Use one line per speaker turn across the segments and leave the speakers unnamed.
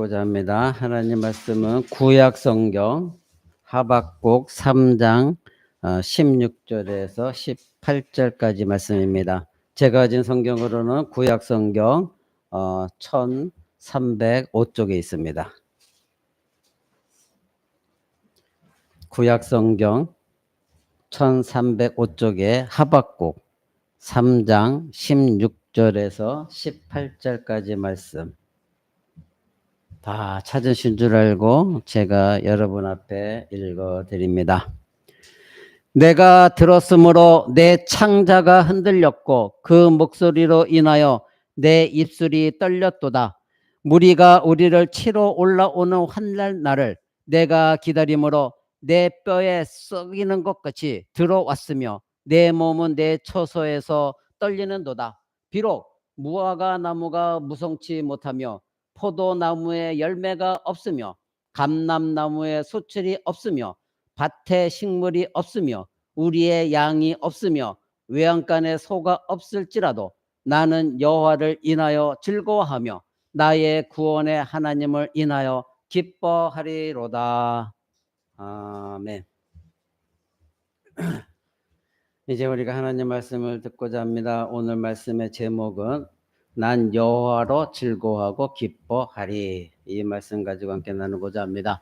듣고자 합니다. 하나님 말씀은 구약 성경 하박국 3장 16절에서 18절까지 말씀입니다. 제가 가진 성경으로는 구약 성경 1305쪽에 있습니다. 구약 성경 1305쪽에 하박국 3장 16절에서 18절까지 말씀. 다 찾으신 줄 알고 제가 여러분 앞에 읽어드립니다. 내가 들었으므로 내 창자가 흔들렸고 그 목소리로 인하여 내 입술이 떨렸도다. 무리가 우리를 치러 올라오는 환난 날을 내가 기다림으로 내 뼈에 썩이는 것 같이 들어왔으며 내 몸은 내 처소에서 떨리는도다. 비록 무화과 나무가 무성치 못하며 포도나무에 열매가 없으며 감람나무에 수출이 없으며 밭에 식물이 없으며 우리의 양이 없으며 외양간에 소가 없을지라도 나는 여호와를 인하여 즐거워하며 나의 구원의 하나님을 인하여 기뻐하리로다. 아멘. 이제 우리가 하나님 말씀을 듣고자 합니다. 오늘 말씀의 제목은 난 여호와로 즐거워하고 기뻐하리. 이 말씀 가지고 함께 나누고자 합니다.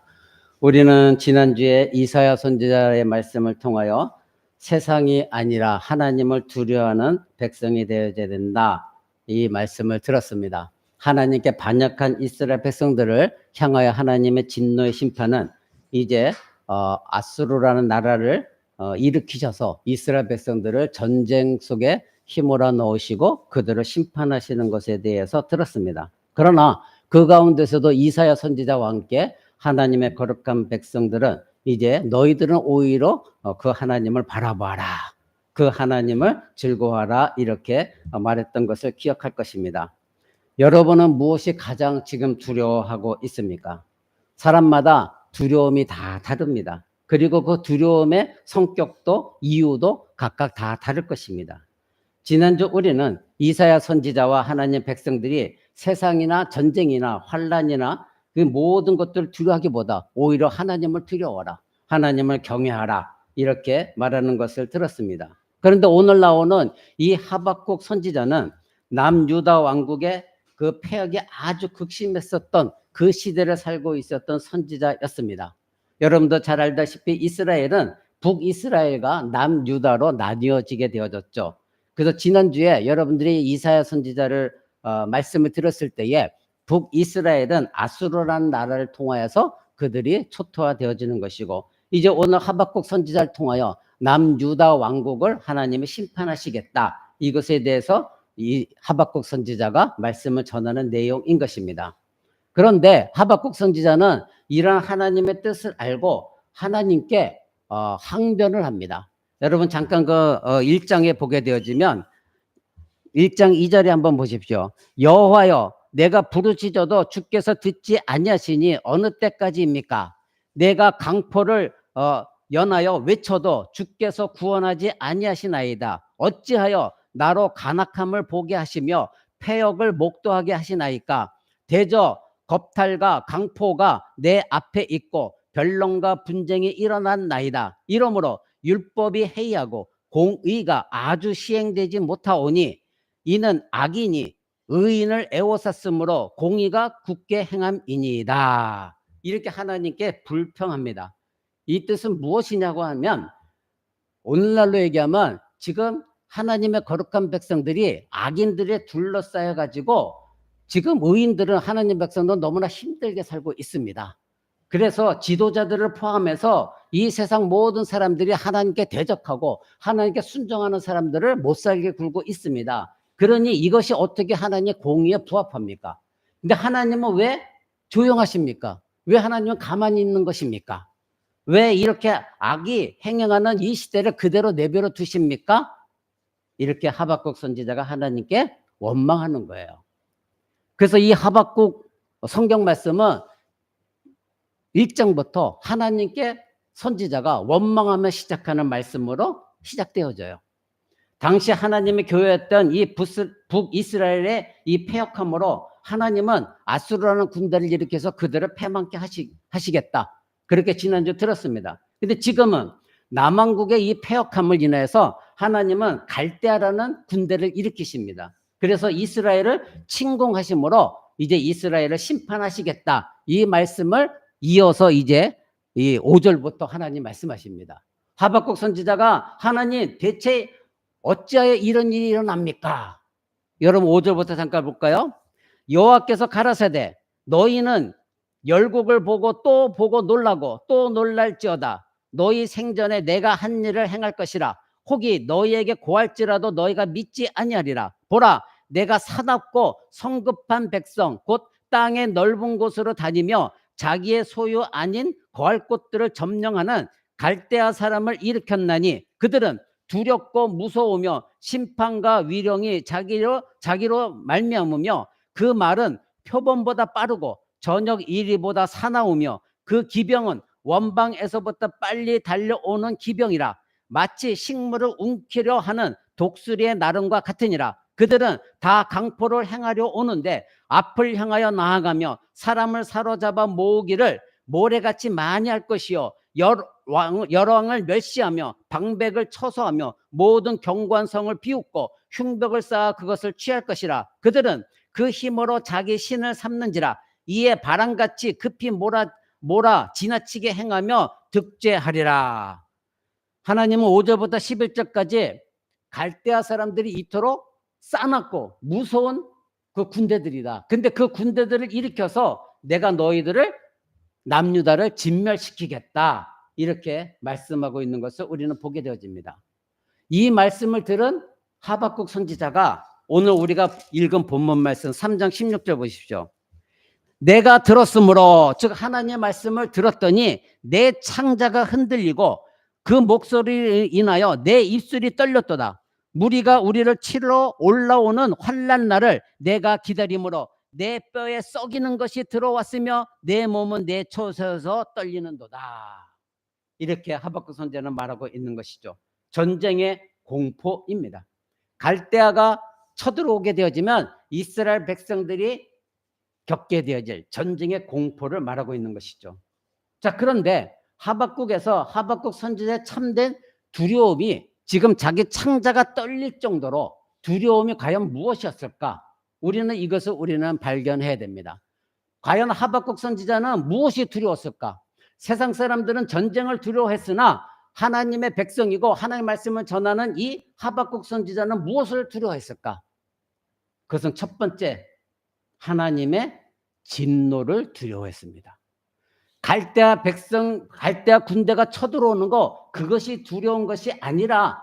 우리는 지난주에 이사야 선지자의 말씀을 통하여 세상이 아니라 하나님을 두려워하는 백성이 되어야 된다. 이 말씀을 들었습니다. 하나님께 반역한 이스라엘 백성들을 향하여 하나님의 진노의 심판은 이제 아수르라는 나라를 일으키셔서 이스라엘 백성들을 전쟁 속에 힘몰아 넣으시고 그들을 심판하시는 것에 대해서 들었습니다. 그러나 그 가운데서도 이사야 선지자와 함께 하나님의 거룩한 백성들은 이제 너희들은 오히려 그 하나님을 바라봐라. 그 하나님을 즐거워하라. 이렇게 말했던 것을 기억할 것입니다. 여러분은 무엇이 가장 지금 두려워하고 있습니까? 사람마다 두려움이 다 다릅니다. 그리고 그 두려움의 성격도 이유도 각각 다 다를 것입니다. 지난주 우리는 이사야 선지자와 하나님 백성들이 세상이나 전쟁이나 환란이나 그 모든 것들을 두려워하기보다 오히려 하나님을 두려워하라. 하나님을 경외하라. 이렇게 말하는 것을 들었습니다. 그런데 오늘 나오는 이 하박국 선지자는 남유다 왕국의 그 폐역이 아주 극심했었던 그 시대를 살고 있었던 선지자였습니다. 여러분도 잘 알다시피 이스라엘은 북이스라엘과 남유다로 나뉘어지게 되어졌죠. 그래서 지난주에 여러분들이 이사야 선지자를 말씀을 들었을 때에 북이스라엘은 아수르라는 나라를 통하여서 그들이 초토화되어지는 것이고 이제 오늘 하박국 선지자를 통하여 남유다 왕국을 하나님이 심판하시겠다. 이것에 대해서 이 하박국 선지자가 말씀을 전하는 내용인 것입니다. 그런데 하박국 선지자는 이런 하나님의 뜻을 알고 하나님께 항변을 합니다. 여러분 잠깐 그 1장에 보게 되어지면 1장 2절에 한번 보십시오. 여호와여 내가 부르짖어도 주께서 듣지 아니하시니 어느 때까지입니까? 내가 강포를 연하여 외쳐도 주께서 구원하지 아니하시나이다. 어찌하여 나로 간악함을 보게 하시며 패역을 목도하게 하시나이까? 대저 겁탈과 강포가 내 앞에 있고 변론과 분쟁이 일어났나이다. 이러므로 율법이 해이하고 공의가 아주 시행되지 못하오니 이는 악인이 의인을 애워쌌으므로 공의가 굳게 행함이니이다. 이렇게 하나님께 불평합니다. 이 뜻은 무엇이냐고 하면 오늘날로 얘기하면 지금 하나님의 거룩한 백성들이 악인들에 둘러싸여 가지고 지금 의인들은 하나님 백성도 너무나 힘들게 살고 있습니다. 그래서 지도자들을 포함해서 이 세상 모든 사람들이 하나님께 대적하고 하나님께 순종하는 사람들을 못 살게 굴고 있습니다. 그러니 이것이 어떻게 하나님의 공의에 부합합니까? 근데 하나님은 왜 조용하십니까? 왜 하나님은 가만히 있는 것입니까? 왜 이렇게 악이 행행하는 이 시대를 그대로 내버려 두십니까? 이렇게 하박국 선지자가 하나님께 원망하는 거예요. 그래서 이 하박국 성경 말씀은 1장부터 하나님께 선지자가 원망하며 시작하는 말씀으로 시작되어져요. 당시 하나님의 교회였던 이 북이스라엘의 이 패역함으로 하나님은 아수르라는 군대를 일으켜서 그들을 패망케 하시겠다. 그렇게 지난주 들었습니다. 근데 지금은 남왕국의 이 패역함을 인해서 하나님은 갈대아라는 군대를 일으키십니다. 그래서 이스라엘을 침공하심으로 이제 이스라엘을 심판하시겠다. 이 말씀을 이어서 이제 이 5절부터 하나님 말씀하십니다. 하박국 선지자가 하나님 대체 어찌하여 이런 일이 일어납니까? 여러분 5절부터 잠깐 볼까요? 여호와께서 가라사대 너희는 열국을 보고 또 보고 놀라고 또 놀랄지어다. 너희 생전에 내가 한 일을 행할 것이라. 혹이 너희에게 고할지라도 너희가 믿지 아니하리라. 보라 내가 사납고 성급한 백성 곧 땅의 넓은 곳으로 다니며 자기의 소유 아닌 거할 곳들을 점령하는 갈대아 사람을 일으켰나니 그들은 두렵고 무서우며 심판과 위령이 자기로 말미암으며 그 말은 표범보다 빠르고 저녁 이리보다 사나우며 그 기병은 원방에서부터 빨리 달려오는 기병이라. 마치 식물을 움키려 하는 독수리의 나름과 같으니라. 그들은 다 강포를 행하려 오는데 앞을 향하여 나아가며 사람을 사로잡아 모으기를 모래같이 많이 할 것이요 여러 왕을 멸시하며 방백을 처소하며 모든 경관성을 비웃고 흉벽을 쌓아 그것을 취할 것이라. 그들은 그 힘으로 자기 신을 삼는지라. 이에 바람같이 급히 몰아 지나치게 행하며 득죄하리라. 하나님은 5절부터 11절까지 갈대아 사람들이 이토록 싸납고 무서운 그 군대들이다. 근데 그 군대들을 일으켜서 내가 너희들을 남유다를 진멸시키겠다. 이렇게 말씀하고 있는 것을 우리는 보게 되어집니다. 이 말씀을 들은 하박국 선지자가 오늘 우리가 읽은 본문 말씀 3장 16절 보십시오. 내가 들었으므로 즉 하나님의 말씀을 들었더니 내 창자가 흔들리고 그 목소리를 인하여 내 입술이 떨렸도다. 무리가 우리를 치러 올라오는 환난 날을 내가 기다림으로 내 뼈에 썩이는 것이 들어왔으며 내 몸은 내 초소에서 떨리는도다. 이렇게 하박국 선지자는 말하고 있는 것이죠. 전쟁의 공포입니다. 갈대아가 쳐들어오게 되어지면 이스라엘 백성들이 겪게 되어질 전쟁의 공포를 말하고 있는 것이죠. 자, 그런데 하박국에서 하박국 선지자의 참된 두려움이 지금 자기 창자가 떨릴 정도로 두려움이 과연 무엇이었을까? 우리는 발견해야 됩니다. 과연 하박국 선지자는 무엇이 두려웠을까? 세상 사람들은 전쟁을 두려워했으나 하나님의 백성이고 하나님의 말씀을 전하는 이 하박국 선지자는 무엇을 두려워했을까? 그것은 첫 번째, 하나님의 진노를 두려워했습니다. 갈대아 군대가 쳐들어오는 거, 그것이 두려운 것이 아니라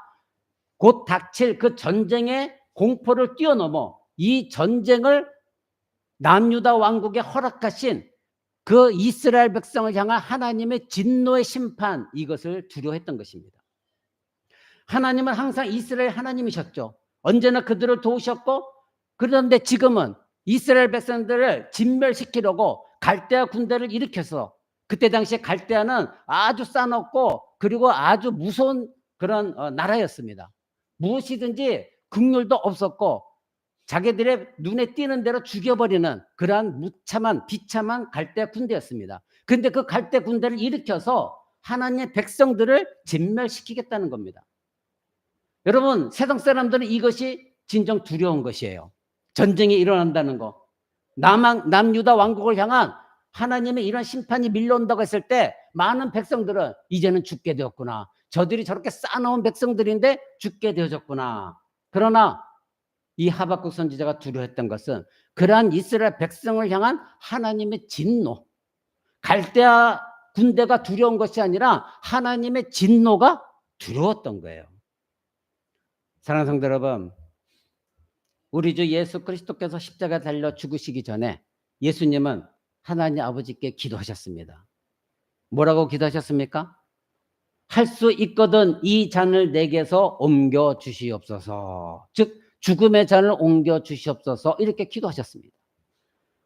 곧 닥칠 그 전쟁의 공포를 뛰어넘어 이 전쟁을 남유다 왕국에 허락하신 그 이스라엘 백성을 향한 하나님의 진노의 심판, 이것을 두려워했던 것입니다. 하나님은 항상 이스라엘 하나님이셨죠. 언제나 그들을 도우셨고, 그런데 지금은 이스라엘 백성들을 진멸시키려고 갈대아 군대를 일으켜서, 그때 당시에 갈대아는 아주 싸놓고 그리고 아주 무서운 그런 나라였습니다. 무엇이든지 긍휼도 없었고 자기들의 눈에 띄는 대로 죽여버리는 그러한 무참한 비참한 갈대아 군대였습니다. 그런데 그 갈대아 군대를 일으켜서 하나님의 백성들을 진멸시키겠다는 겁니다. 여러분, 세상 사람들은 이것이 진정 두려운 것이에요. 전쟁이 일어난다는 거. 남유다 왕국을 향한 하나님의 이런 심판이 밀려온다고 했을 때 많은 백성들은 이제는 죽게 되었구나. 저들이 저렇게 쌓아놓은 백성들인데 죽게 되어졌구나. 그러나 이 하박국 선지자가 두려워했던 것은 그러한 이스라엘 백성을 향한 하나님의 진노, 갈대아 군대가 두려운 것이 아니라 하나님의 진노가 두려웠던 거예요. 사랑하는 성도 여러분, 우리 주 예수 그리스도께서 십자가에 달려 죽으시기 전에 예수님은 하나님 아버지께 기도하셨습니다. 뭐라고 기도하셨습니까? 할 수 있거든 이 잔을 내게서 옮겨 주시옵소서. 즉 죽음의 잔을 옮겨 주시옵소서, 이렇게 기도하셨습니다.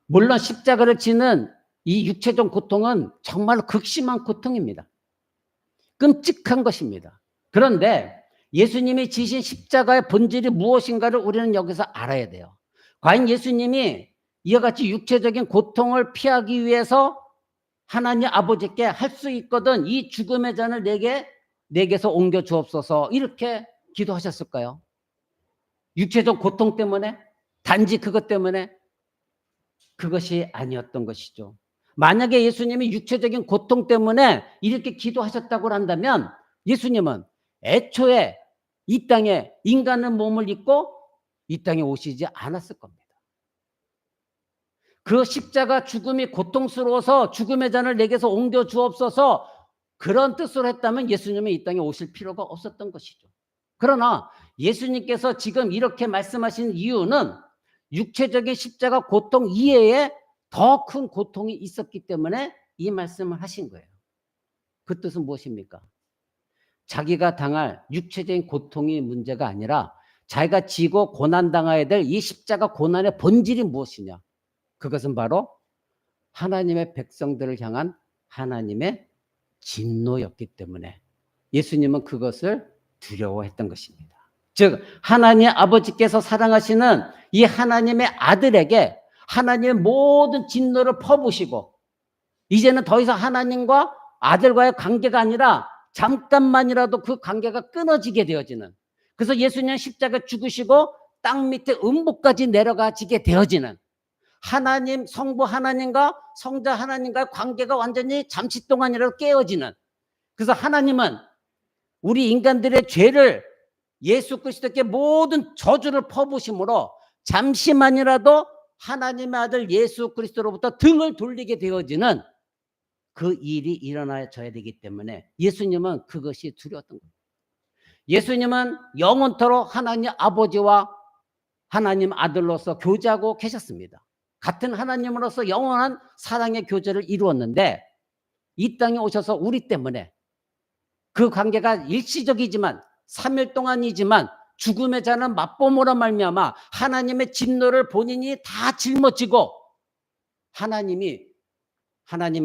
물론 십자가를 지는 이 육체적 고통은 정말 극심한 고통입니다. 끔찍한 것입니다. 그런데 예수님이 지신 십자가의 본질이 무엇인가를 우리는 여기서 알아야 돼요. 과연 예수님이 이와 같이 육체적인 고통을 피하기 위해서 하나님 아버지께 할 수 있거든 이 죽음의 잔을 내게서 옮겨 주옵소서 이렇게 기도하셨을까요? 육체적 고통 때문에? 단지 그것 때문에? 그것이 아니었던 것이죠. 만약에 예수님이 육체적인 고통 때문에 이렇게 기도하셨다고 한다면 예수님은 애초에 이 땅에 인간의 몸을 입고 이 땅에 오시지 않았을 겁니다. 그 십자가 죽음이 고통스러워서 죽음의 잔을 내게서 옮겨 주옵소서 그런 뜻으로 했다면 예수님은 이 땅에 오실 필요가 없었던 것이죠. 그러나 예수님께서 지금 이렇게 말씀하신 이유는 육체적인 십자가 고통 이외에 더 큰 고통이 있었기 때문에 이 말씀을 하신 거예요. 그 뜻은 무엇입니까? 자기가 당할 육체적인 고통이 문제가 아니라 자기가 지고 고난당해야 될 이 십자가 고난의 본질이 무엇이냐? 그것은 바로 하나님의 백성들을 향한 하나님의 진노였기 때문에 예수님은 그것을 두려워했던 것입니다. 즉 하나님 아버지께서 사랑하시는 이 하나님의 아들에게 하나님의 모든 진노를 퍼부으시고 이제는 더 이상 하나님과 아들과의 관계가 아니라 잠깐만이라도 그 관계가 끊어지게 되어지는, 그래서 예수님은 십자가 죽으시고 땅 밑에 음부까지 내려가지게 되어지는, 하나님 성부 하나님과 성자 하나님과의 관계가 완전히 잠시 동안이라도 깨어지는, 그래서 하나님은 우리 인간들의 죄를 예수 그리스도께 모든 저주를 퍼부으심으로 잠시만이라도 하나님의 아들 예수 그리스도로부터 등을 돌리게 되어지는 그 일이 일어나줘야 되기 때문에 예수님은 그것이 두려웠던 거예요. 예수님은 영원토록 하나님 아버지와 하나님 아들로서 교제하고 계셨습니다. 같은 하나님으로서 영원한 사랑의 교제를 이루었는데 이 땅에 오셔서 우리 때문에 그 관계가 일시적이지만 3일 동안이지만 죽음의 잔은 맛봄으로 말미암아 하나님의 진노를 본인이 다 짊어지고 하나님의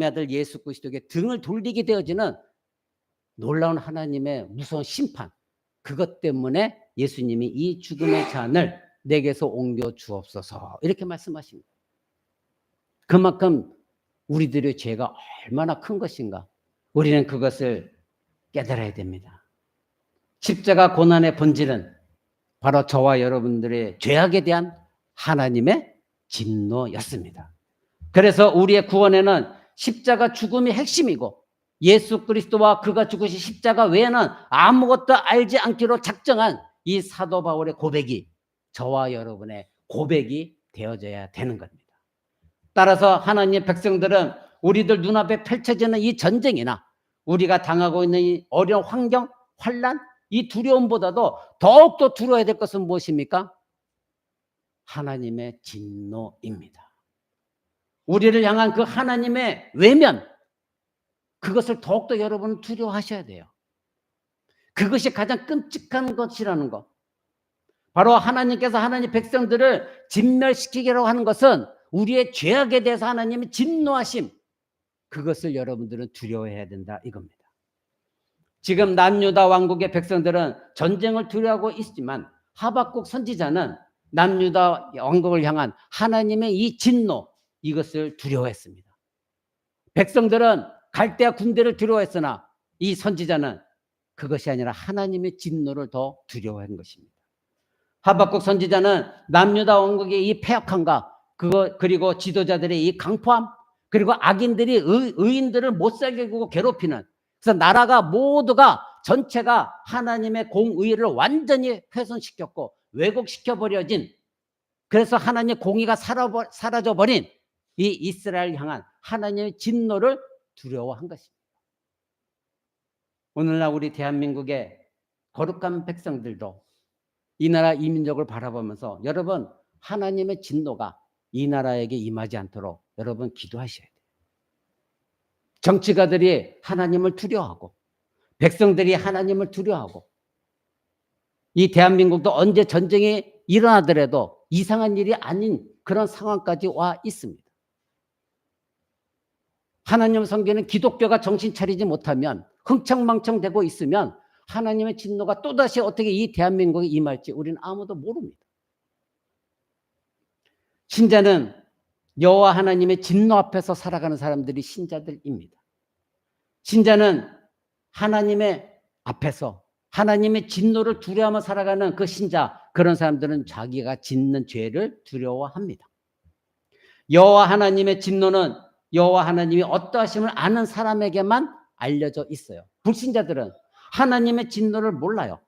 아들 예수 그리스도에게 등을 돌리게 되어지는 놀라운 하나님의 무서운 심판, 그것 때문에 예수님이 이 죽음의 잔을 내게서 옮겨 주옵소서 이렇게 말씀하십니다. 그만큼 우리들의 죄가 얼마나 큰 것인가 우리는 그것을 깨달아야 됩니다. 십자가 고난의 본질은 바로 저와 여러분들의 죄악에 대한 하나님의 진노였습니다. 그래서 우리의 구원에는 십자가 죽음이 핵심이고 예수 그리스도와 그가 죽으신 십자가 외에는 아무것도 알지 않기로 작정한 이 사도 바울의 고백이 저와 여러분의 고백이 되어져야 되는 겁니다. 따라서 하나님의 백성들은 우리들 눈앞에 펼쳐지는 이 전쟁이나 우리가 당하고 있는 이 어려운 환경, 환난, 이 두려움보다도 더욱더 두려워야 될 것은 무엇입니까? 하나님의 진노입니다. 우리를 향한 그 하나님의 외면, 그것을 더욱더 여러분은 두려워하셔야 돼요. 그것이 가장 끔찍한 것이라는 것. 바로 하나님께서 하나님 백성들을 진멸시키기로 하는 것은 우리의 죄악에 대해서 하나님의 진노하심, 그것을 여러분들은 두려워해야 된다 이겁니다. 지금 남유다 왕국의 백성들은 전쟁을 두려워하고 있지만 하박국 선지자는 남유다 왕국을 향한 하나님의 이 진노, 이것을 두려워했습니다. 백성들은 갈대아 군대를 두려워했으나 이 선지자는 그것이 아니라 하나님의 진노를 더 두려워한 것입니다. 하박국 선지자는 남유다 왕국의 이 폐역함과 그리고 지도자들의 이 강포함, 그리고 악인들이 의인들을 못살게 구고 괴롭히는, 그래서 나라가 모두가 전체가 하나님의 공의를 완전히 훼손시켰고 왜곡시켜버려진, 그래서 하나님의 공의가 사라져버린 이 이스라엘 향한 하나님의 진노를 두려워한 것입니다. 오늘날 우리 대한민국의 거룩한 백성들도 이 나라 이 민족을 바라보면서 여러분 하나님의 진노가 이 나라에게 임하지 않도록 여러분 기도하셔야 돼요. 정치가들이 하나님을 두려워하고 백성들이 하나님을 두려워하고 이 대한민국도 언제 전쟁이 일어나더라도 이상한 일이 아닌 그런 상황까지 와 있습니다. 하나님을 섬기는 기독교가 정신 차리지 못하면 흥청망청 되고 있으면 하나님의 진노가 또다시 어떻게 이 대한민국에 임할지 우리는 아무도 모릅니다. 신자는 여호와 하나님의 진노 앞에서 살아가는 사람들이 신자들입니다. 신자는 하나님의 앞에서 하나님의 진노를 두려워하며 살아가는 그 신자, 그런 사람들은 자기가 짓는 죄를 두려워합니다. 여호와 하나님의 진노는 여호와 하나님이 어떠하심을 아는 사람에게만 알려져 있어요. 불신자들은 하나님의 진노를 몰라요.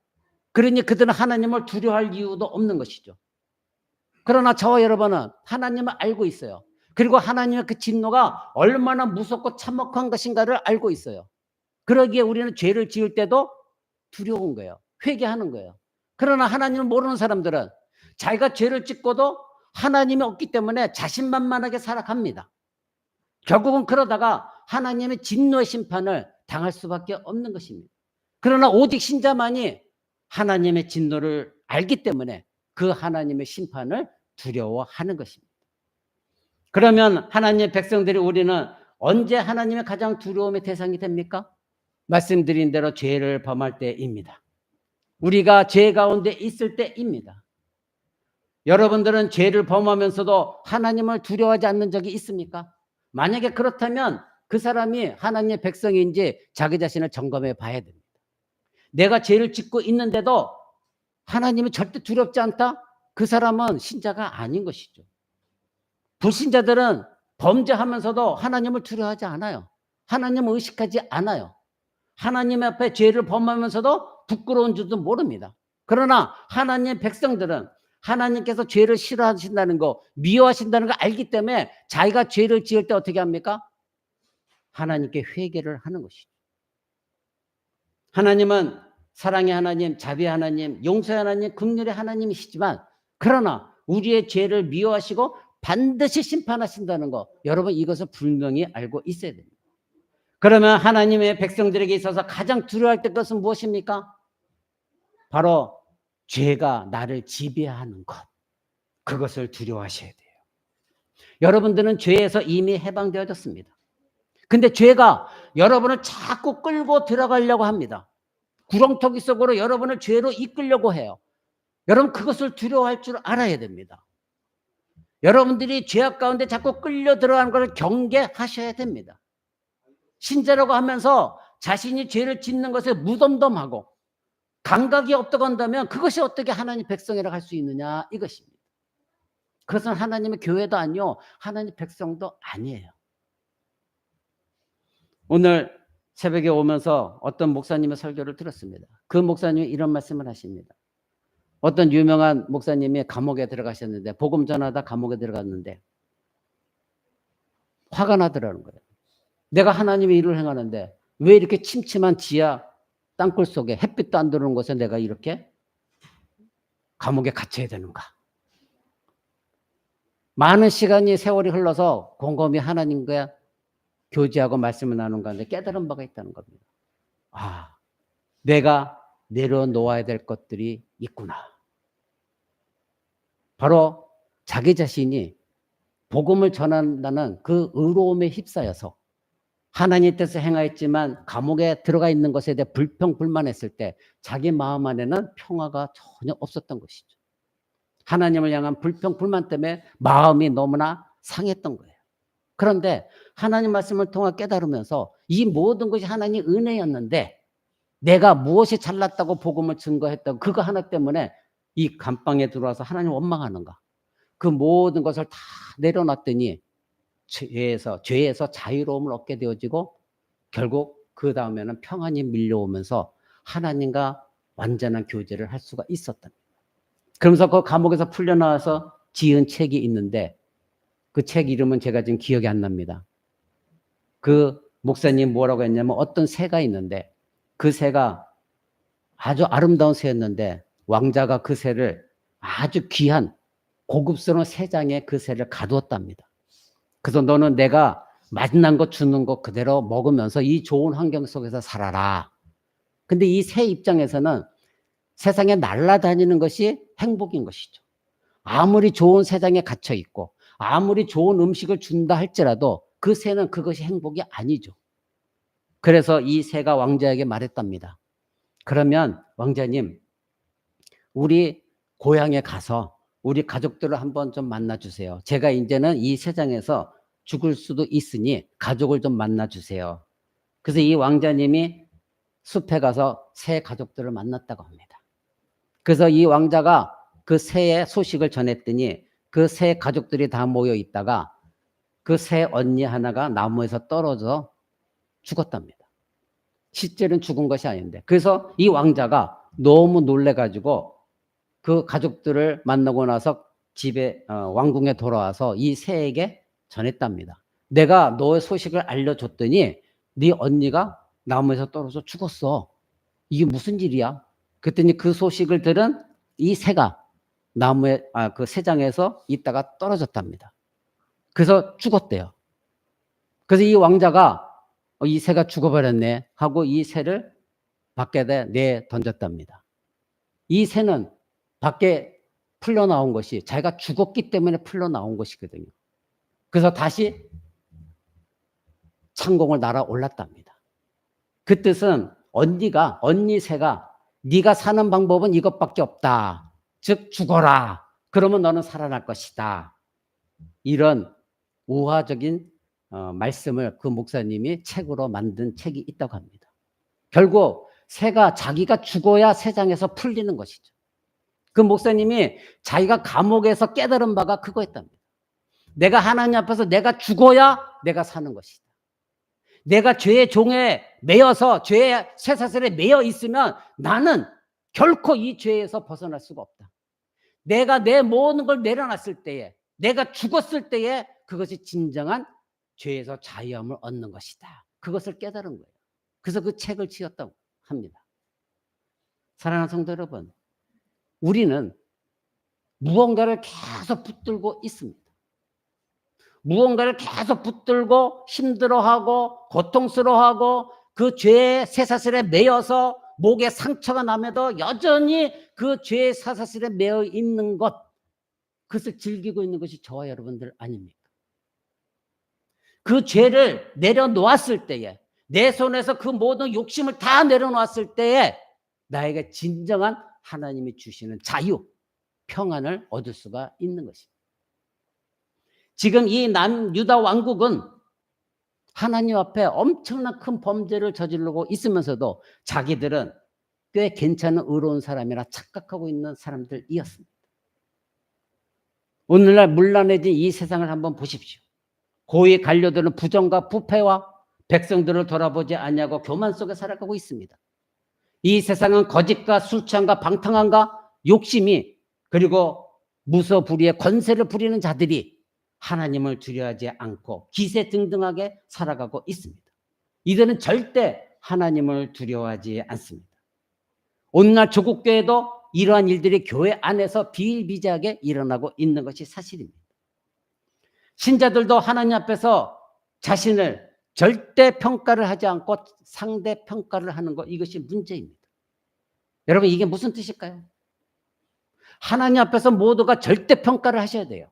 그러니 그들은 하나님을 두려워할 이유도 없는 것이죠. 그러나 저와 여러분은 하나님을 알고 있어요. 그리고 하나님의 그 진노가 얼마나 무섭고 참혹한 것인가를 알고 있어요. 그러기에 우리는 죄를 지을 때도 두려운 거예요. 회개하는 거예요. 그러나 하나님을 모르는 사람들은 자기가 죄를 짓고도 하나님이 없기 때문에 자신만만하게 살아갑니다. 결국은 그러다가 하나님의 진노의 심판을 당할 수밖에 없는 것입니다. 그러나 오직 신자만이 하나님의 진노를 알기 때문에 그 하나님의 심판을 두려워하는 것입니다. 그러면 하나님의 백성들이 우리는 언제 하나님의 가장 두려움의 대상이 됩니까? 말씀드린 대로 죄를 범할 때입니다. 우리가 죄 가운데 있을 때입니다. 여러분들은 죄를 범하면서도 하나님을 두려워하지 않는 적이 있습니까? 만약에 그렇다면 그 사람이 하나님의 백성인지 자기 자신을 점검해 봐야 됩니다. 내가 죄를 짓고 있는데도 하나님이 절대 두렵지 않다? 그 사람은 신자가 아닌 것이죠. 불신자들은 범죄하면서도 하나님을 두려워하지 않아요. 하나님을 의식하지 않아요. 하나님 앞에 죄를 범하면서도 부끄러운 줄도 모릅니다. 그러나 하나님의 백성들은 하나님께서 죄를 싫어하신다는 거, 미워하신다는 걸 알기 때문에 자기가 죄를 지을 때 어떻게 합니까? 하나님께 회개를 하는 것이죠. 하나님은 사랑의 하나님, 자비의 하나님, 용서의 하나님, 긍휼의 하나님이시지만 그러나 우리의 죄를 미워하시고 반드시 심판하신다는 거, 여러분 이것을 분명히 알고 있어야 됩니다. 그러면 하나님의 백성들에게 있어서 가장 두려워할 것은 무엇입니까? 바로 죄가 나를 지배하는 것, 그것을 두려워하셔야 돼요. 여러분들은 죄에서 이미 해방되어졌습니다. 근데 죄가 여러분을 자꾸 끌고 들어가려고 합니다. 구렁텅이 속으로 여러분을 죄로 이끌려고 해요. 여러분 그것을 두려워할 줄 알아야 됩니다. 여러분들이 죄악 가운데 자꾸 끌려 들어가는 것을 경계하셔야 됩니다. 신자라고 하면서 자신이 죄를 짓는 것에 무덤덤하고 감각이 없다고 한다면 그것이 어떻게 하나님 백성이라고 할 수 있느냐 이것입니다. 그것은 하나님의 교회도 아니요 하나님 백성도 아니에요. 오늘 새벽에 오면서 어떤 목사님의 설교를 들었습니다. 그 목사님이 이런 말씀을 하십니다. 어떤 유명한 목사님이 감옥에 들어가셨는데 복음 전하다 감옥에 들어갔는데 화가 나더라는 거예요. 내가 하나님의 일을 행하는데 왜 이렇게 침침한 지하 땅굴 속에 햇빛도 안 들어오는 곳에 내가 이렇게 감옥에 갇혀야 되는가? 많은 시간이 세월이 흘러서 곰곰이 하나님과 교제하고 말씀을 나눈 가운데 깨달은 바가 있다는 겁니다. 아, 내가 내려놓아야 될 것들이 있구나. 바로 자기 자신이 복음을 전한다는 그 의로움에 휩싸여서 하나님 뜻을 행하였지만 감옥에 들어가 있는 것에 대해 불평불만했을 때 자기 마음 안에는 평화가 전혀 없었던 것이죠. 하나님을 향한 불평불만 때문에 마음이 너무나 상했던 거예요. 그런데 하나님 말씀을 통해 깨달으면서 이 모든 것이 하나님 은혜였는데 내가 무엇이 잘났다고 복음을 증거했다고 그거 하나 때문에 이 감방에 들어와서 하나님 원망하는가? 그 모든 것을 다 내려놨더니 죄에서 자유로움을 얻게 되어지고 결국 그 다음에는 평안이 밀려오면서 하나님과 완전한 교제를 할 수가 있었다. 그러면서 그 감옥에서 풀려나와서 지은 책이 있는데 그 책 이름은 제가 지금 기억이 안 납니다. 그 목사님 뭐라고 했냐면 어떤 새가 있는데 그 새가 아주 아름다운 새였는데 왕자가 그 새를 아주 귀한 고급스러운 새장에 그 새를 가두었답니다. 그래서 너는 내가 맛난 거 주는 거 그대로 먹으면서 이 좋은 환경 속에서 살아라. 근데 이 새 입장에서는 세상에 날아다니는 것이 행복인 것이죠. 아무리 좋은 세상에 갇혀 있고 아무리 좋은 음식을 준다 할지라도 그 새는 그것이 행복이 아니죠. 그래서 이 새가 왕자에게 말했답니다. 그러면 왕자님, 우리 고향에 가서 우리 가족들을 한번 좀 만나주세요. 제가 이제는 이 세상에서 죽을 수도 있으니 가족을 좀 만나주세요. 그래서 이 왕자님이 숲에 가서 새 가족들을 만났다고 합니다. 그래서 이 왕자가 그 새의 소식을 전했더니 그 새 가족들이 다 모여 있다가 그 새 언니 하나가 나무에서 떨어져 죽었답니다. 실제로는 죽은 것이 아닌데. 그래서 이 왕자가 너무 놀래가지고 그 가족들을 만나고 나서 집에 왕궁에 돌아와서 이 새에게 전했답니다. 내가 너의 소식을 알려줬더니 네 언니가 나무에서 떨어져 죽었어. 이게 무슨 일이야? 그랬더니 그 소식을 들은 이 새가 나무에 그 새장에서 있다가 떨어졌답니다. 그래서 죽었대요. 그래서 이 왕자가 이 새가 죽어버렸네 하고 이 새를 밖에 내 던졌답니다. 이 새는 밖에 풀려나온 것이 자기가 죽었기 때문에 풀려나온 것이거든요. 그래서 다시 창공을 날아 올랐답니다. 그 뜻은 언니 새가 네가 사는 방법은 이것밖에 없다. 즉 죽어라. 그러면 너는 살아날 것이다. 이런 우화적인 말씀을 그 목사님이 책으로 만든 책이 있다고 합니다. 결국 새가 자기가 죽어야 세상에서 풀리는 것이죠. 그 목사님이 자기가 감옥에서 깨달은 바가 그거였답니다. 내가 하나님 앞에서 내가 죽어야 내가 사는 것이다. 내가 죄의 종에 매여서 죄의 쇠사슬에 매여 있으면 나는 결코 이 죄에서 벗어날 수가 없다. 내가 내 모든 걸 내려놨을 때에, 내가 죽었을 때에 그것이 진정한 죄에서 자유함을 얻는 것이다. 그것을 깨달은 거예요. 그래서 그 책을 지었다고 합니다. 사랑하는 성도 여러분, 우리는 무언가를 계속 붙들고 있습니다. 무언가를 계속 붙들고 힘들어하고 고통스러워하고 그 죄의 쇠사슬에 매여서 목에 상처가 나면도 여전히 그 죄의 쇠사슬에 매여 있는 것, 그것을 즐기고 있는 것이 저와 여러분들 아닙니까? 그 죄를 내려놓았을 때에, 내 손에서 그 모든 욕심을 다 내려놓았을 때에 나에게 진정한 하나님이 주시는 자유, 평안을 얻을 수가 있는 것입니다. 지금 이 남유다 왕국은 하나님 앞에 엄청난 큰 범죄를 저지르고 있으면서도 자기들은 꽤 괜찮은 의로운 사람이라 착각하고 있는 사람들이었습니다. 오늘날 문란해진 이 세상을 한번 보십시오. 고위 관료들은 부정과 부패와 백성들을 돌아보지 않냐고 교만 속에 살아가고 있습니다. 이 세상은 거짓과 술 취함과 방탕함과 욕심이 그리고 무서불위의 권세를 부리는 자들이 하나님을 두려워하지 않고 기세등등하게 살아가고 있습니다. 이들은 절대 하나님을 두려워하지 않습니다. 오늘날 조국교회도 이러한 일들이 교회 안에서 비일비재하게 일어나고 있는 것이 사실입니다. 신자들도 하나님 앞에서 자신을 절대평가를 하지 않고 상대평가를 하는 것, 이것이 문제입니다. 여러분, 이게 무슨 뜻일까요? 하나님 앞에서 모두가 절대평가를 하셔야 돼요.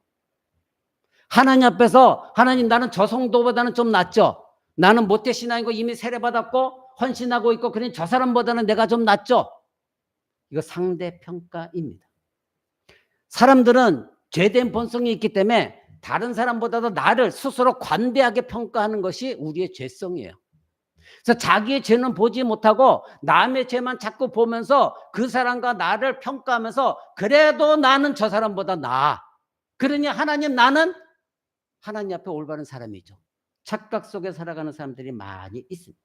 하나님 앞에서 하나님, 나는 저 성도보다는 좀 낫죠. 나는 모태신앙이고 이미 세례받았고 헌신하고 있고 그러니 저 사람보다는 내가 좀 낫죠. 이거 상대평가입니다. 사람들은 죄된 본성이 있기 때문에 다른 사람보다도 나를 스스로 관대하게 평가하는 것이 우리의 죄성이에요. 그래서 자기의 죄는 보지 못하고 남의 죄만 자꾸 보면서 그 사람과 나를 평가하면서 그래도 나는 저 사람보다 나아. 그러니 하나님, 나는 하나님 앞에 올바른 사람이죠. 착각 속에 살아가는 사람들이 많이 있습니다.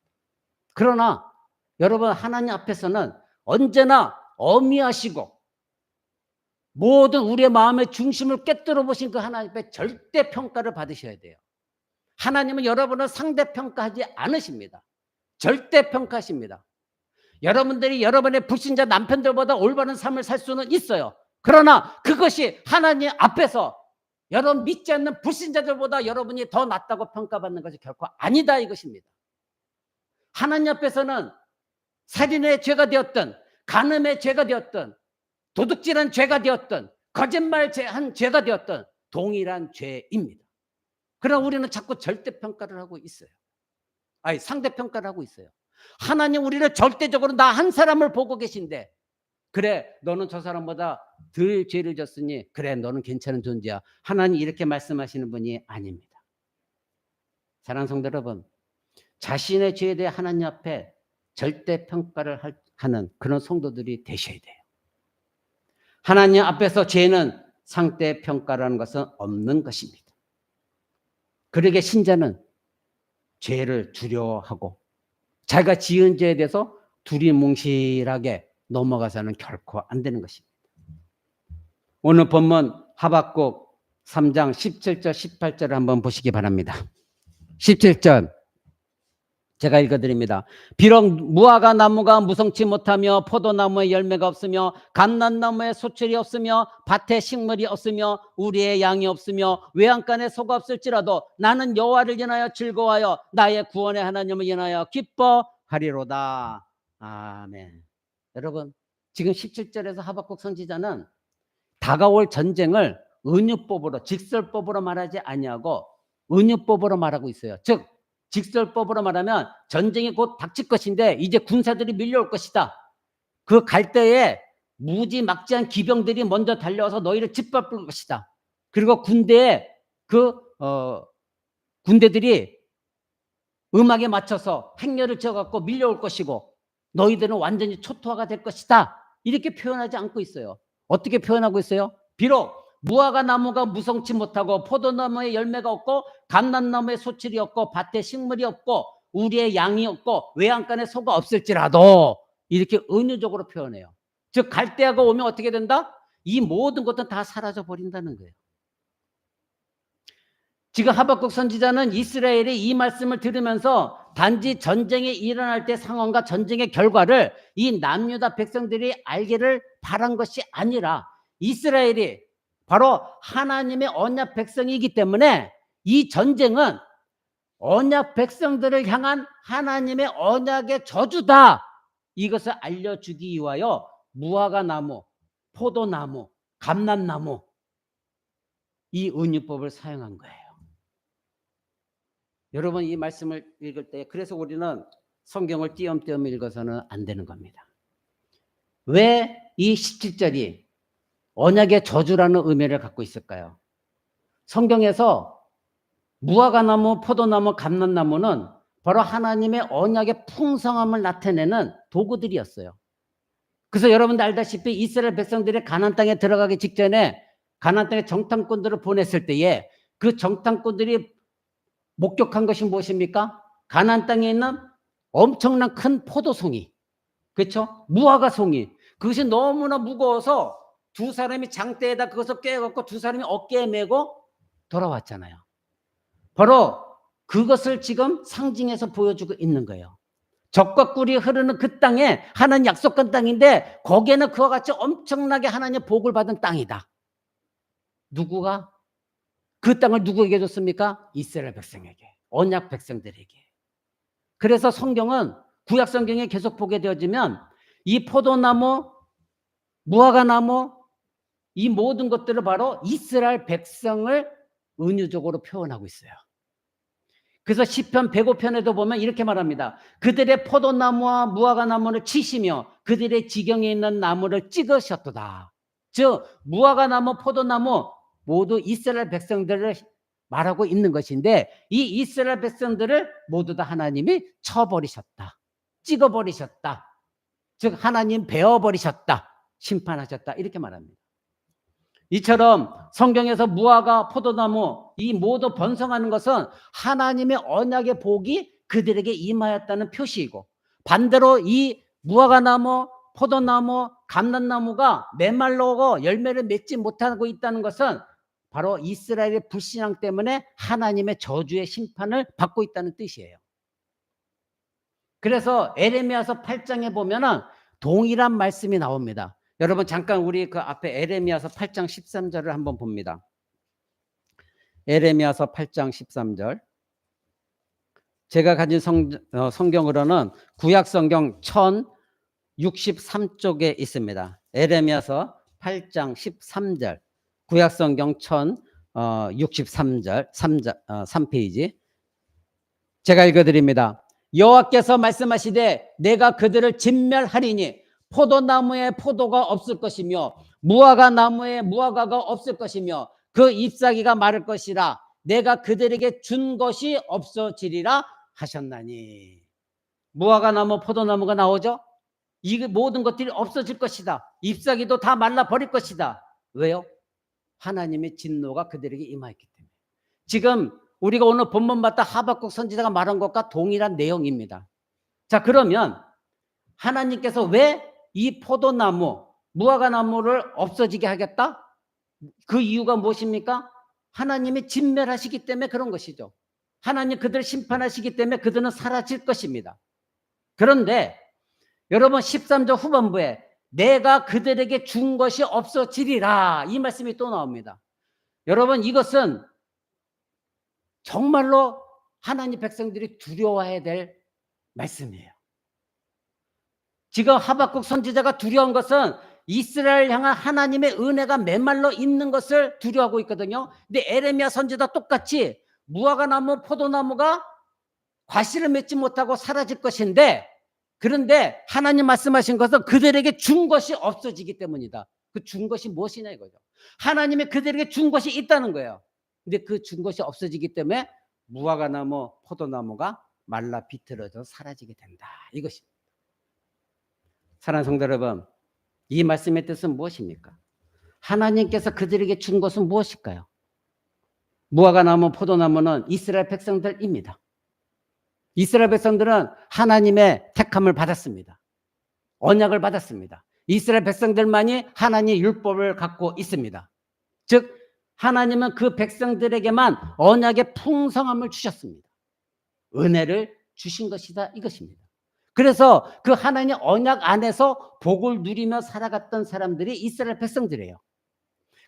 그러나 여러분, 하나님 앞에서는 언제나 어미하시고 모든 우리의 마음의 중심을 꿰뚫어 보신 그 하나님 앞에 절대 평가를 받으셔야 돼요. 하나님은 여러분을 상대평가하지 않으십니다. 절대 평가하십니다. 여러분들이 여러분의 불신자 남편들보다 올바른 삶을 살 수는 있어요. 그러나 그것이 하나님 앞에서 여러분 믿지 않는 불신자들보다 여러분이 더 낫다고 평가받는 것이 결코 아니다, 이것입니다. 하나님 앞에서는 살인의 죄가 되었든 간음의 죄가 되었든 도둑질한 죄가 되었든 거짓말한 죄가 되었든 동일한 죄입니다. 그러나 우리는 자꾸 절대평가를 하고 있어요. 상대평가를 하고 있어요. 하나님 우리를 절대적으로 나 한 사람을 보고 계신데 그래, 너는 저 사람보다 덜 죄를 졌으니 그래, 너는 괜찮은 존재야. 하나님 이렇게 말씀하시는 분이 아닙니다. 사랑하는 성도 여러분, 자신의 죄에 대해 하나님 앞에 절대 평가를 하는 그런 성도들이 되셔야 돼요. 하나님 앞에서 죄는 상대 평가라는 것은 없는 것입니다. 그러게 신자는 죄를 두려워하고 자기가 지은 죄에 대해서 두리뭉실하게 넘어가서는 결코 안 되는 것입니다. 오늘 본문 하박국 3장 17절 18절을 한번 보시기 바랍니다. 17절 제가 읽어드립니다. 비록 무화과 나무가 무성치 못하며 포도나무에 열매가 없으며 감람나무에 소출이 없으며 밭에 식물이 없으며 우리의 양이 없으며 외양간에 소가 없을지라도 나는 여호와를 인하여 즐거워하여 나의 구원의 하나님을 인하여 기뻐하리로다. 아멘. 여러분, 지금 17절에서 하박국 선지자는 다가올 전쟁을 은유법으로 직설법으로 말하지 아니하고 은유법으로 말하고 있어요. 즉 직설법으로 말하면 전쟁이 곧 닥칠 것인데 이제 군사들이 밀려올 것이다. 그 갈 때에 무지막지한 기병들이 먼저 달려와서 너희를 짓밟을 것이다. 그리고 군대에 군대들이 음악에 맞춰서 행렬을 지어갖고 밀려올 것이고 너희들은 완전히 초토화가 될 것이다. 이렇게 표현하지 않고 있어요. 어떻게 표현하고 있어요? 비록 무화과 나무가 무성치 못하고 포도나무에 열매가 없고 감람나무에 소출이 없고 밭에 식물이 없고 우리의 양이 없고 외양간에 소가 없을지라도 이렇게 은유적으로 표현해요. 즉 갈대아가 오면 어떻게 된다? 이 모든 것은 다 사라져 버린다는 거예요. 지금 하박국 선지자는 이스라엘이 이 말씀을 들으면서 단지 전쟁이 일어날 때 상황과 전쟁의 결과를 이 남유다 백성들이 알기를 바란 것이 아니라 이스라엘이 바로 하나님의 언약 백성이기 때문에 이 전쟁은 언약 백성들을 향한 하나님의 언약의 저주다. 이것을 알려주기 위하여 무화과 나무, 포도나무, 감람나무 이 은유법을 사용한 거예요. 여러분 이 말씀을 읽을 때 그래서 우리는 성경을 띄엄띄엄 읽어서는 안 되는 겁니다. 왜 이 17절이 언약의 저주라는 의미를 갖고 있을까요? 성경에서 무화과나무, 포도나무, 감람나무는 바로 하나님의 언약의 풍성함을 나타내는 도구들이었어요. 그래서 여러분들 알다시피 이스라엘 백성들이 가나안 땅에 들어가기 직전에 가나안 땅에 정탐꾼들을 보냈을 때에 그 정탐꾼들이 목격한 것이 무엇입니까? 가나안 땅에 있는 엄청난 큰 포도송이, 그렇죠? 무화과송이. 그것이 너무나 무거워서 두 사람이 장대에다 그것을 꿰갖고 두 사람이 어깨에 메고 돌아왔잖아요. 바로 그것을 지금 상징해서 보여주고 있는 거예요. 적과 꿀이 흐르는 그 땅에 하나님 약속한 땅인데 거기에는 그와 같이 엄청나게 하나님의 복을 받은 땅이다. 누구가? 그 땅을 누구에게 줬습니까? 이스라엘 백성에게, 언약 백성들에게. 그래서 성경은 구약 성경에 계속 보게 되어지면 이 포도나무, 무화과나무 이 모든 것들을 바로 이스라엘 백성을 은유적으로 표현하고 있어요. 그래서 시편 105편에도 보면 이렇게 말합니다. 그들의 포도나무와 무화과나무를 치시며 그들의 지경에 있는 나무를 찍으셨도다. 즉 무화과나무, 포도나무 모두 이스라엘 백성들을 말하고 있는 것인데 이 이스라엘 백성들을 모두 다 하나님이 쳐버리셨다. 찍어버리셨다. 즉 하나님 베어버리셨다. 심판하셨다. 이렇게 말합니다. 이처럼 성경에서 무화과, 포도나무 이 모두 번성하는 것은 하나님의 언약의 복이 그들에게 임하였다는 표시이고 반대로 이 무화과나무, 포도나무, 감람나무가 메말라고 열매를 맺지 못하고 있다는 것은 바로 이스라엘의 불신앙 때문에 하나님의 저주의 심판을 받고 있다는 뜻이에요. 그래서 에레미야서 8장에 보면은 동일한 말씀이 나옵니다. 여러분 잠깐 우리 그 앞에 에레미야서 8장 13절을 한번 봅니다. 에레미야서 8장 13절. 제가 가진 성경으로는 구약 성경 1063쪽에 있습니다. 에레미야서 8장 13절. 구약 성경 1063절 3페이지. 제가 읽어드립니다. 여호와께서 말씀하시되 내가 그들을 진멸하리니 포도나무에 포도가 없을 것이며 무화과 나무에 무화과가 없을 것이며 그 잎사귀가 마를 것이라 내가 그들에게 준 것이 없어지리라 하셨나니. 무화과 나무 포도나무가 나오죠. 이 모든 것들이 없어질 것이다. 잎사귀도 다 말라버릴 것이다. 왜요? 하나님의 진노가 그들에게 임하였기 때문에. 지금 우리가 오늘 본문 봤다 하박국 선지자가 말한 것과 동일한 내용입니다. 자, 그러면 하나님께서 왜 이 포도나무, 무화과나무를 없어지게 하겠다? 그 이유가 무엇입니까? 하나님이 진멸하시기 때문에 그런 것이죠. 하나님 그들을 심판하시기 때문에 그들은 사라질 것입니다. 그런데 여러분 13절 후반부에 내가 그들에게 준 것이 없어지리라 이 말씀이 또 나옵니다. 여러분 이것은 정말로 하나님 백성들이 두려워해야 될 말씀이에요. 지금 하박국 선지자가 두려운 것은 이스라엘 향한 하나님의 은혜가 메말라 있는 것을 두려워하고 있거든요. 근데 에레미야 선지자 똑같이 무화과나무, 포도나무가 과실을 맺지 못하고 사라질 것인데, 그런데 하나님 말씀하신 것은 그들에게 준 것이 없어지기 때문이다. 그 준 것이 무엇이냐 이거죠. 하나님이 그들에게 준 것이 있다는 거예요. 근데 그 준 것이 없어지기 때문에 무화과나무, 포도나무가 말라 비틀어져 사라지게 된다. 이것입니다. 사랑하는 성도 여러분, 이 말씀의 뜻은 무엇입니까? 하나님께서 그들에게 준 것은 무엇일까요? 무화과나무, 포도나무는 이스라엘 백성들입니다. 이스라엘 백성들은 하나님의 택함을 받았습니다. 언약을 받았습니다. 이스라엘 백성들만이 하나님의 율법을 갖고 있습니다. 즉 하나님은 그 백성들에게만 언약의 풍성함을 주셨습니다. 은혜를 주신 것이다 이것입니다. 그래서 그 하나님의 언약 안에서 복을 누리며 살아갔던 사람들이 이스라엘 백성들이에요.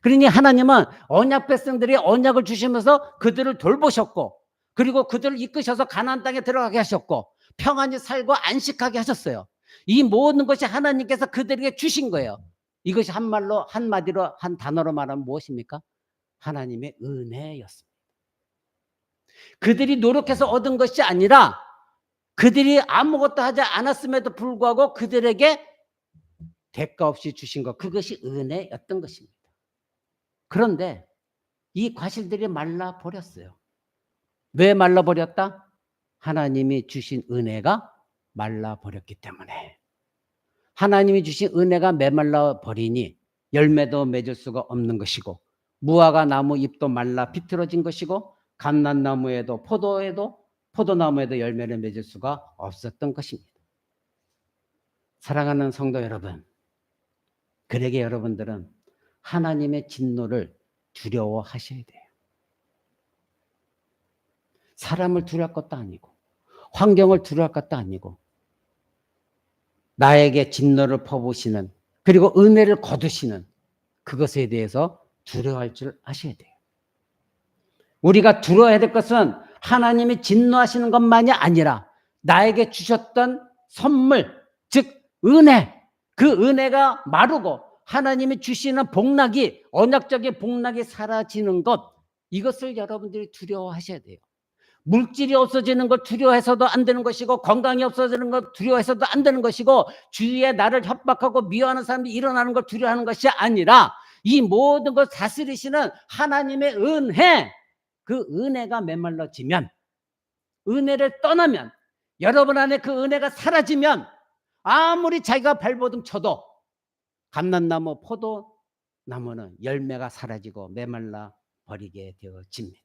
그러니 하나님은 언약 백성들이 언약을 주시면서 그들을 돌보셨고, 그리고 그들을 이끄셔서 가나안 땅에 들어가게 하셨고 평안히 살고 안식하게 하셨어요. 이 모든 것이 하나님께서 그들에게 주신 거예요. 이것이 한마디로 한 단어로 말하면 무엇입니까? 하나님의 은혜였습니다. 그들이 노력해서 얻은 것이 아니라 그들이 아무것도 하지 않았음에도 불구하고 그들에게 대가 없이 주신 것, 그것이 은혜였던 것입니다. 그런데 이 과실들이 말라버렸어요. 왜 말라버렸다? 하나님이 주신 은혜가 말라버렸기 때문에. 하나님이 주신 은혜가 메말라버리니 열매도 맺을 수가 없는 것이고, 무화과 나무 잎도 말라 비틀어진 것이고, 감람나무에도 포도나무에도 열매를 맺을 수가 없었던 것입니다. 사랑하는 성도 여러분, 그러게 여러분들은 하나님의 진노를 두려워하셔야 돼요. 사람을 두려워할 것도 아니고 환경을 두려워할 것도 아니고 나에게 진노를 퍼부으시는, 그리고 은혜를 거두시는 그것에 대해서 두려워할 줄 아셔야 돼요. 우리가 두려워해야 될 것은 하나님이 진노하시는 것만이 아니라 나에게 주셨던 선물, 즉 은혜, 그 은혜가 마르고 하나님이 주시는 복락이, 언약적인 복락이 사라지는 것, 이것을 여러분들이 두려워하셔야 돼요. 물질이 없어지는 걸 두려워해서도 안 되는 것이고, 건강이 없어지는 걸 두려워해서도 안 되는 것이고, 주위에 나를 협박하고 미워하는 사람들이 일어나는 걸 두려워하는 것이 아니라 이 모든 걸 다스리시는 하나님의 은혜, 그 은혜가 메말라지면, 은혜를 떠나면, 여러분 안에 그 은혜가 사라지면 아무리 자기가 발버둥 쳐도 감람나무, 포도나무는 열매가 사라지고 메말라 버리게 되어집니다.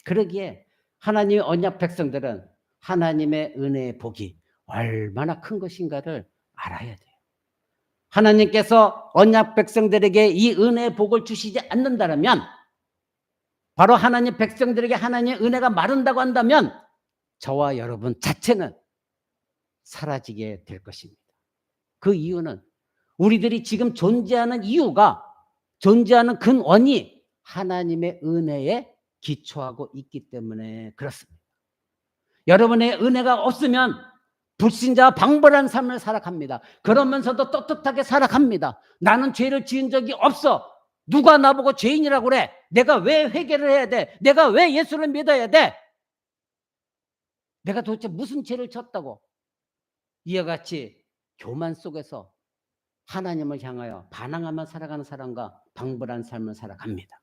그러기에 하나님의 언약 백성들은 하나님의 은혜의 복이 얼마나 큰 것인가를 알아야 돼요. 하나님께서 언약 백성들에게 이 은혜의 복을 주시지 않는다면, 바로 하나님 백성들에게 하나님의 은혜가 마른다고 한다면 저와 여러분 자체는 사라지게 될 것입니다. 그 이유는 우리들이 지금 존재하는 이유가, 존재하는 근원이 하나님의 은혜에 기초하고 있기 때문에 그렇습니다. 여러분의 은혜가 없으면 불신자와 방벌한 삶을 살아갑니다. 그러면서도 떳떳하게 살아갑니다. 나는 죄를 지은 적이 없어. 누가 나보고 죄인이라고 그래? 내가 왜 회개를 해야 돼? 내가 왜 예수를 믿어야 돼? 내가 도대체 무슨 죄를 졌다고? 이와 같이 교만 속에서 하나님을 향하여 반항하며 살아가는 사람과 방불한 삶을 살아갑니다.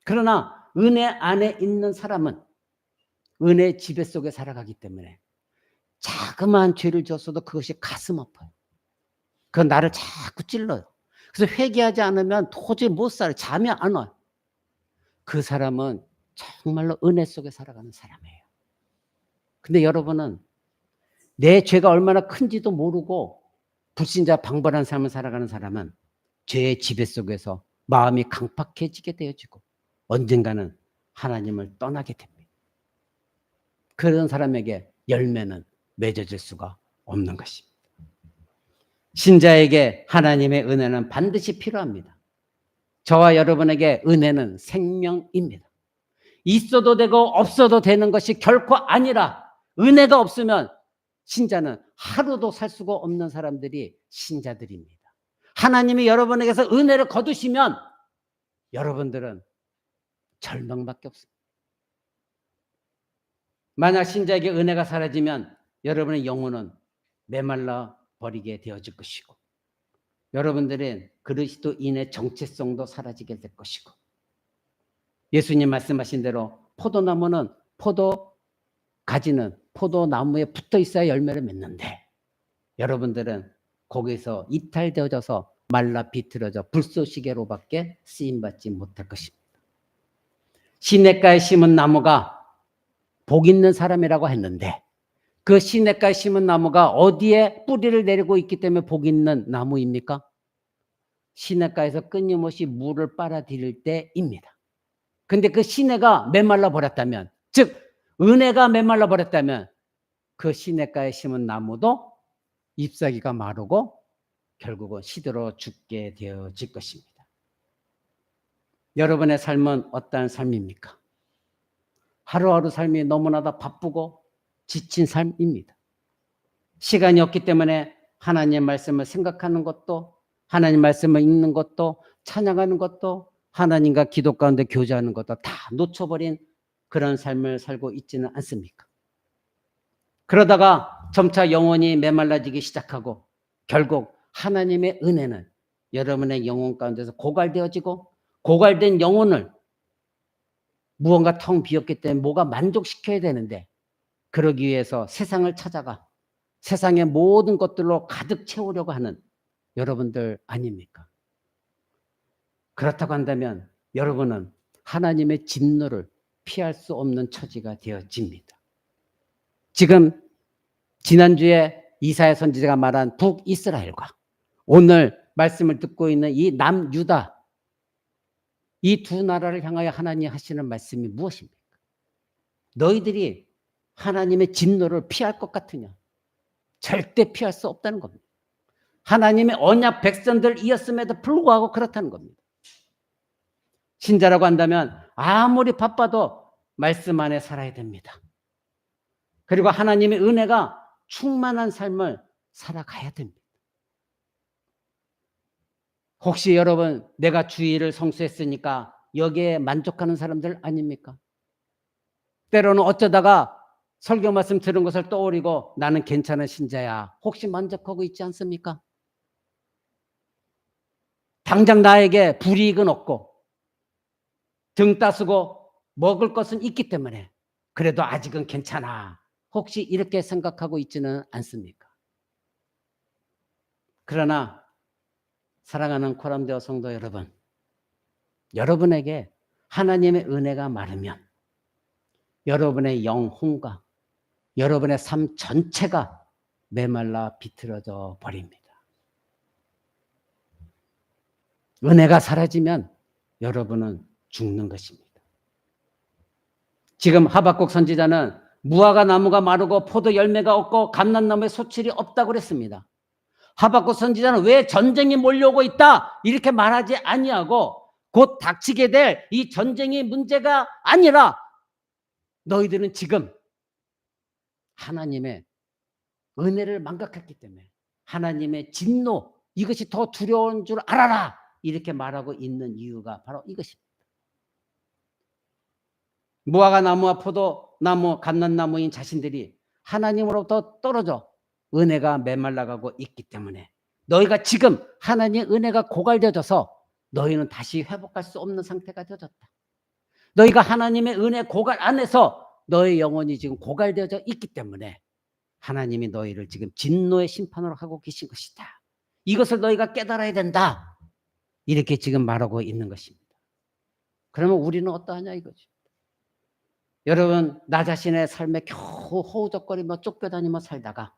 그러나 은혜 안에 있는 사람은 은혜의 지배 속에 살아가기 때문에 자그마한 죄를 졌어도 그것이 가슴 아파요. 그건 나를 자꾸 찔러요. 그래서 회개하지 않으면 도저히 못 살아요. 잠이 안 와요. 그 사람은 정말로 은혜 속에 살아가는 사람이에요. 근데 여러분은 내 죄가 얼마나 큰지도 모르고 불신자 방불한 삶을 살아가는 사람은 죄의 지배 속에서 마음이 강팍해지게 되어지고 언젠가는 하나님을 떠나게 됩니다. 그런 사람에게 열매는 맺어질 수가 없는 것입니다. 신자에게 하나님의 은혜는 반드시 필요합니다. 저와 여러분에게 은혜는 생명입니다. 있어도 되고 없어도 되는 것이 결코 아니라 은혜가 없으면 신자는 하루도 살 수가 없는 사람들이 신자들입니다. 하나님이 여러분에게서 은혜를 거두시면 여러분들은 절망밖에 없습니다. 만약 신자에게 은혜가 사라지면 여러분의 영혼은 메말라 버리게 되어질 것이고 여러분들의 그리스도인의 정체성도 사라지게 될 것이고 예수님 말씀하신 대로 포도나무는 가지는 포도나무에 붙어 있어야 열매를 맺는데 여러분들은 거기서 이탈되어져서 말라 비틀어져 불쏘시개로밖에 쓰임받지 못할 것입니다. 시냇가에 심은 나무가 복 있는 사람이라고 했는데 그 시냇가에 심은 나무가 어디에 뿌리를 내리고 있기 때문에 복 있는 나무입니까? 시냇가에서 끊임없이 물을 빨아들일 때입니다. 근데 그 시내가 메말라 버렸다면, 즉 은혜가 메말라 버렸다면 그 시냇가에 심은 나무도 잎사귀가 마르고 결국은 시들어 죽게 되어질 것입니다. 여러분의 삶은 어떠한 삶입니까? 하루하루 삶이 너무나도 바쁘고 지친 삶입니다. 시간이 없기 때문에 하나님의 말씀을 생각하는 것도 하나님 말씀을 읽는 것도 찬양하는 것도 하나님과 기도 가운데 교제하는 것도 다 놓쳐버린 그런 삶을 살고 있지는 않습니까? 그러다가 점차 영혼이 메말라지기 시작하고 결국 하나님의 은혜는 여러분의 영혼 가운데서 고갈되어지고 고갈된 영혼을 무언가 텅 비었기 때문에 뭐가 만족시켜야 되는데 그러기 위해서 세상을 찾아가 세상의 모든 것들로 가득 채우려고 하는 여러분들 아닙니까? 그렇다고 한다면 여러분은 하나님의 진노를 피할 수 없는 처지가 되어집니다. 지금 지난주에 이사야 선지자가 말한 북이스라엘과 오늘 말씀을 듣고 있는 이 남유다 이 두 나라를 향하여 하나님 하시는 말씀이 무엇입니까? 너희들이 하나님의 진노를 피할 것 같으냐? 절대 피할 수 없다는 겁니다. 하나님의 언약 백성들이었음에도 불구하고 그렇다는 겁니다. 신자라고 한다면 아무리 바빠도 말씀 안에 살아야 됩니다. 그리고 하나님의 은혜가 충만한 삶을 살아가야 됩니다. 혹시 여러분 내가 주일을 성수했으니까 여기에 만족하는 사람들 아닙니까? 때로는 어쩌다가 설교 말씀 들은 것을 떠올리고 나는 괜찮은 신자야. 혹시 만족하고 있지 않습니까? 당장 나에게 불이익은 없고 등 따스고 먹을 것은 있기 때문에 그래도 아직은 괜찮아. 혹시 이렇게 생각하고 있지는 않습니까? 그러나 사랑하는 코람데오 성도 여러분, 여러분에게 하나님의 은혜가 많으면 여러분의 영혼과 여러분의 삶 전체가 메말라 비틀어져 버립니다. 은혜가 사라지면 여러분은 죽는 것입니다. 지금 하박국 선지자는 무화과 나무가 마르고 포도 열매가 없고 감람나무에 소출이 없다고 그랬습니다. 하박국 선지자는 왜 전쟁이 몰려오고 있다 이렇게 말하지 아니하고 곧 닥치게 될 이 전쟁이 문제가 아니라 너희들은 지금 하나님의 은혜를 망각했기 때문에 하나님의 진노 이것이 더 두려운 줄 알아라 이렇게 말하고 있는 이유가 바로 이것입니다. 무화과 나무와 포도나무 감람나무인 자신들이 하나님으로부터 떨어져 은혜가 메말라가고 있기 때문에 너희가 지금 하나님의 은혜가 고갈되어져서 너희는 다시 회복할 수 없는 상태가 되어졌다. 너희가 하나님의 은혜 고갈 안에서 너의 영혼이 지금 고갈되어져 있기 때문에 하나님이 너희를 지금 진노의 심판으로 하고 계신 것이다. 이것을 너희가 깨달아야 된다. 이렇게 지금 말하고 있는 것입니다. 그러면 우리는 어떠하냐 이거죠. 여러분, 나 자신의 삶에 겨우 허우적거리며 쫓겨다니며 살다가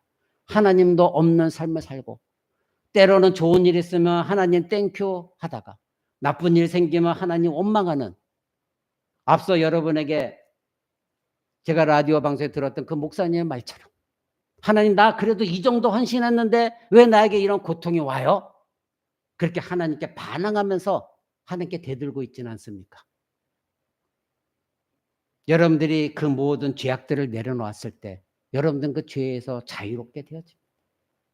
하나님도 없는 삶을 살고, 때로는 좋은 일 있으면 하나님 땡큐 하다가 나쁜 일 생기면 하나님 원망하는, 앞서 여러분에게 제가 라디오 방송에 들었던 그 목사님의 말처럼 하나님, 나 그래도 이 정도 헌신했는데 왜 나에게 이런 고통이 와요? 그렇게 하나님께 반항하면서 하나님께 대들고 있지는 않습니까? 여러분들이 그 모든 죄악들을 내려놓았을 때 여러분들은 그 죄에서 자유롭게 되어집니다.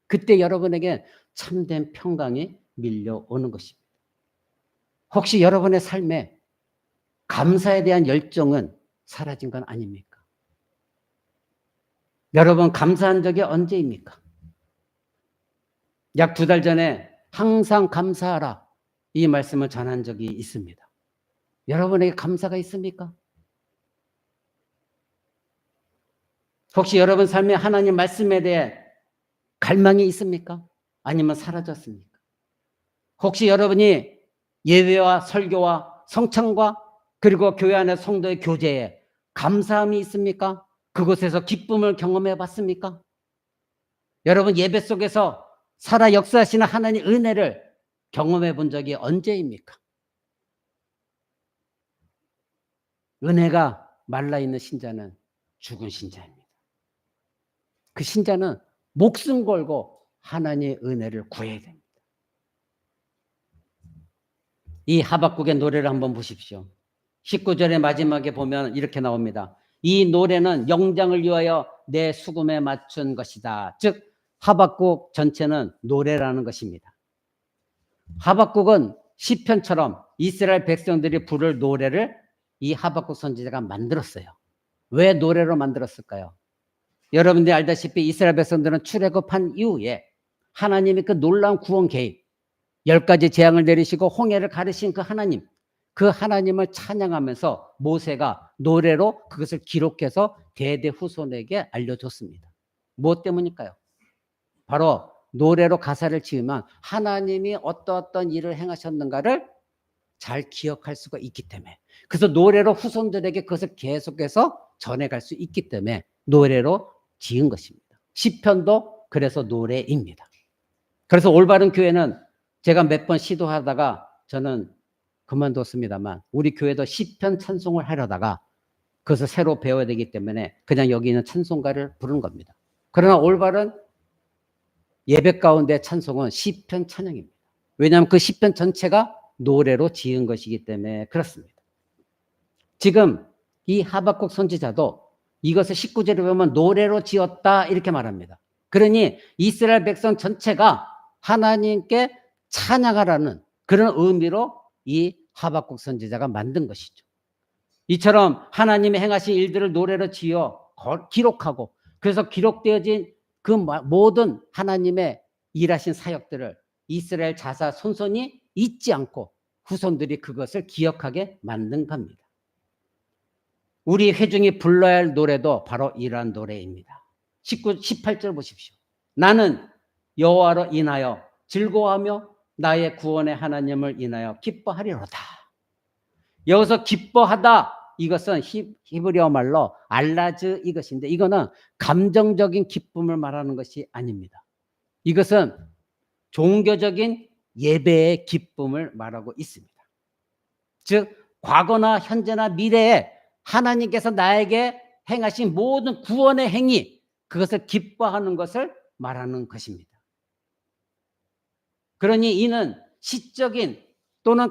그때 여러분에게 참된 평강이 밀려오는 것입니다. 혹시 여러분의 삶에 감사에 대한 열정은 사라진 건 아닙니까? 여러분, 감사한 적이 언제입니까? 약 2달 전에 항상 감사하라, 이 말씀을 전한 적이 있습니다. 여러분에게 감사가 있습니까? 혹시 여러분 삶에 하나님 말씀에 대해 갈망이 있습니까? 아니면 사라졌습니까? 혹시 여러분이 예배와 설교와 성찬과 그리고 교회 안의 성도의 교제에 감사함이 있습니까? 그곳에서 기쁨을 경험해 봤습니까? 여러분, 예배 속에서 살아 역사하시는 하나님의 은혜를 경험해 본 적이 언제입니까? 은혜가 말라있는 신자는 죽은 신자입니다. 그 신자는 목숨 걸고 하나님의 은혜를 구해야 됩니다. 이 하박국의 노래를 한번 보십시오. 19절의 마지막에 보면 이렇게 나옵니다. 이 노래는 영장을 위하여 내 수금에 맞춘 것이다. 즉 하박국 전체는 노래라는 것입니다. 하박국은 시편처럼 이스라엘 백성들이 부를 노래를 이 하박국 선지자가 만들었어요. 왜 노래로 만들었을까요? 여러분들이 알다시피 이스라엘 백성들은 출애굽한 이후에 하나님이 그 놀라운 구원 계획, 10가지 재앙을 내리시고 홍해를 가르신 그 하나님, 그 하나님을 찬양하면서 모세가 노래로 그것을 기록해서 대대 후손에게 알려줬습니다. 무엇 때문일까요? 바로 노래로 가사를 지으면 하나님이 어떤 일을 행하셨는가를 잘 기억할 수가 있기 때문에, 그래서 노래로 후손들에게 그것을 계속해서 전해갈 수 있기 때문에 노래로 지은 것입니다. 시편도 그래서 노래입니다. 그래서 올바른 교회는 제가 몇 번 시도하다가 저는 그만뒀습니다만, 우리 교회도 시편 찬송을 하려다가 그것을 새로 배워야 되기 때문에 그냥 여기 있는 찬송가를 부르는 겁니다. 그러나 올바른 예배 가운데 찬송은 시편 찬양입니다. 왜냐하면 그 시편 전체가 노래로 지은 것이기 때문에 그렇습니다. 지금 이 하박국 선지자도 이것을 19절에 보면 노래로 지었다 이렇게 말합니다. 그러니 이스라엘 백성 전체가 하나님께 찬양하라는 그런 의미로 이 하박국 선지자가 만든 것이죠. 이처럼 하나님이 행하신 일들을 노래로 지어 기록하고, 그래서 기록되어진 그 모든 하나님의 일하신 사역들을 이스라엘 자사 손손이 잊지 않고 후손들이 그것을 기억하게 만든 겁니다. 우리 회중이 불러야 할 노래도 바로 이러한 노래입니다. 18절 보십시오. 나는 여호와로 인하여 즐거워하며 나의 구원의 하나님을 인하여 기뻐하리로다. 여기서 기뻐하다, 이것은 히브리어 말로 알라즈 이것인데, 이거는 감정적인 기쁨을 말하는 것이 아닙니다. 이것은 종교적인 예배의 기쁨을 말하고 있습니다. 즉 과거나 현재나 미래에 하나님께서 나에게 행하신 모든 구원의 행위, 그것을 기뻐하는 것을 말하는 것입니다. 그러니 이는 시적인 또는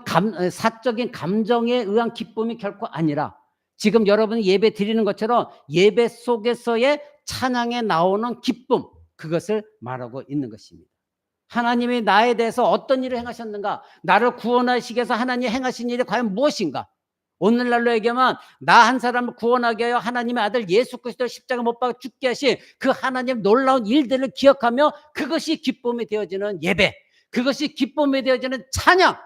사적인 감정에 의한 기쁨이 결코 아니라, 지금 여러분이 예배 드리는 것처럼 예배 속에서의 찬양에 나오는 기쁨, 그것을 말하고 있는 것입니다. 하나님이 나에 대해서 어떤 일을 행하셨는가, 나를 구원하시기 위해서 하나님이 행하신 일이 과연 무엇인가, 오늘날로 얘기하면 나 한 사람을 구원하게 하여 하나님의 아들 예수 그리스도를 십자가 못 박아 죽게 하신 그 하나님의 놀라운 일들을 기억하며 그것이 기쁨이 되어지는 예배, 그것이 기쁨이 되어지는 찬양,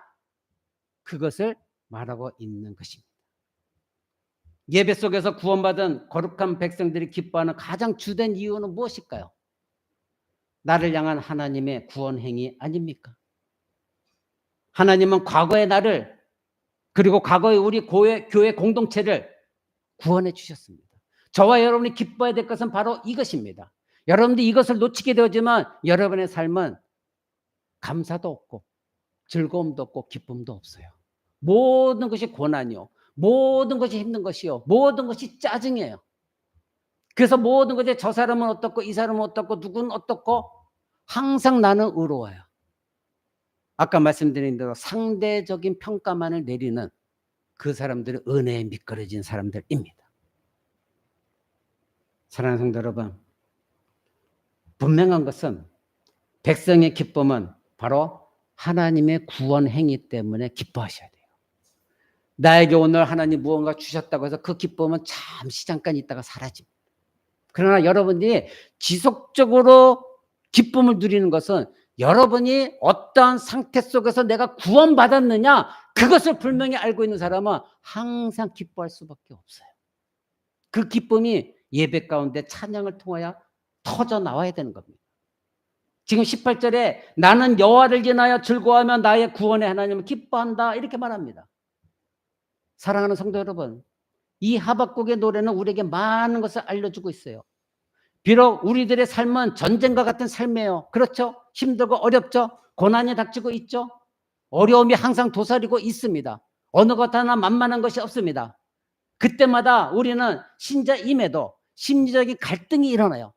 그것을 말하고 있는 것입니다. 예배 속에서 구원받은 거룩한 백성들이 기뻐하는 가장 주된 이유는 무엇일까요? 나를 향한 하나님의 구원 행위 아닙니까? 하나님은 과거의 나를 그리고 과거의 우리 교회 공동체를 구원해 주셨습니다. 저와 여러분이 기뻐해야 될 것은 바로 이것입니다. 여러분들이 이것을 놓치게 되지만 여러분의 삶은 감사도 없고 즐거움도 없고 기쁨도 없어요. 모든 것이 고난이요, 모든 것이 힘든 것이요, 모든 것이 짜증이에요. 그래서 모든 것에 저 사람은 어떻고 이 사람은 어떻고 누구는 어떻고 항상 나는 의로워요. 아까 말씀드린 대로 상대적인 평가만을 내리는 그 사람들이 은혜에 미끄러진 사람들입니다. 사랑하는 성도 여러분, 분명한 것은 백성의 기쁨은 바로 하나님의 구원 행위 때문에 기뻐하셔야 돼요. 나에게 오늘 하나님 무언가 주셨다고 해서 그 기쁨은 잠시 잠깐 있다가 사라집니다. 그러나 여러분들이 지속적으로 기쁨을 누리는 것은 여러분이 어떠한 상태 속에서 내가 구원받았느냐, 그것을 분명히 알고 있는 사람은 항상 기뻐할 수밖에 없어요. 그 기쁨이 예배 가운데 찬양을 통하여 터져 나와야 되는 겁니다. 지금 18절에 나는 여호와를 인하여 즐거워하며 나의 구원의 하나님을 기뻐한다, 이렇게 말합니다. 사랑하는 성도 여러분, 이 하박국의 노래는 우리에게 많은 것을 알려주고 있어요. 비록 우리들의 삶은 전쟁과 같은 삶이에요. 그렇죠? 힘들고 어렵죠? 고난이 닥치고 있죠? 어려움이 항상 도사리고 있습니다. 어느 것 하나 만만한 것이 없습니다. 그때마다 우리는 신자임에도 심리적인 갈등이 일어나요.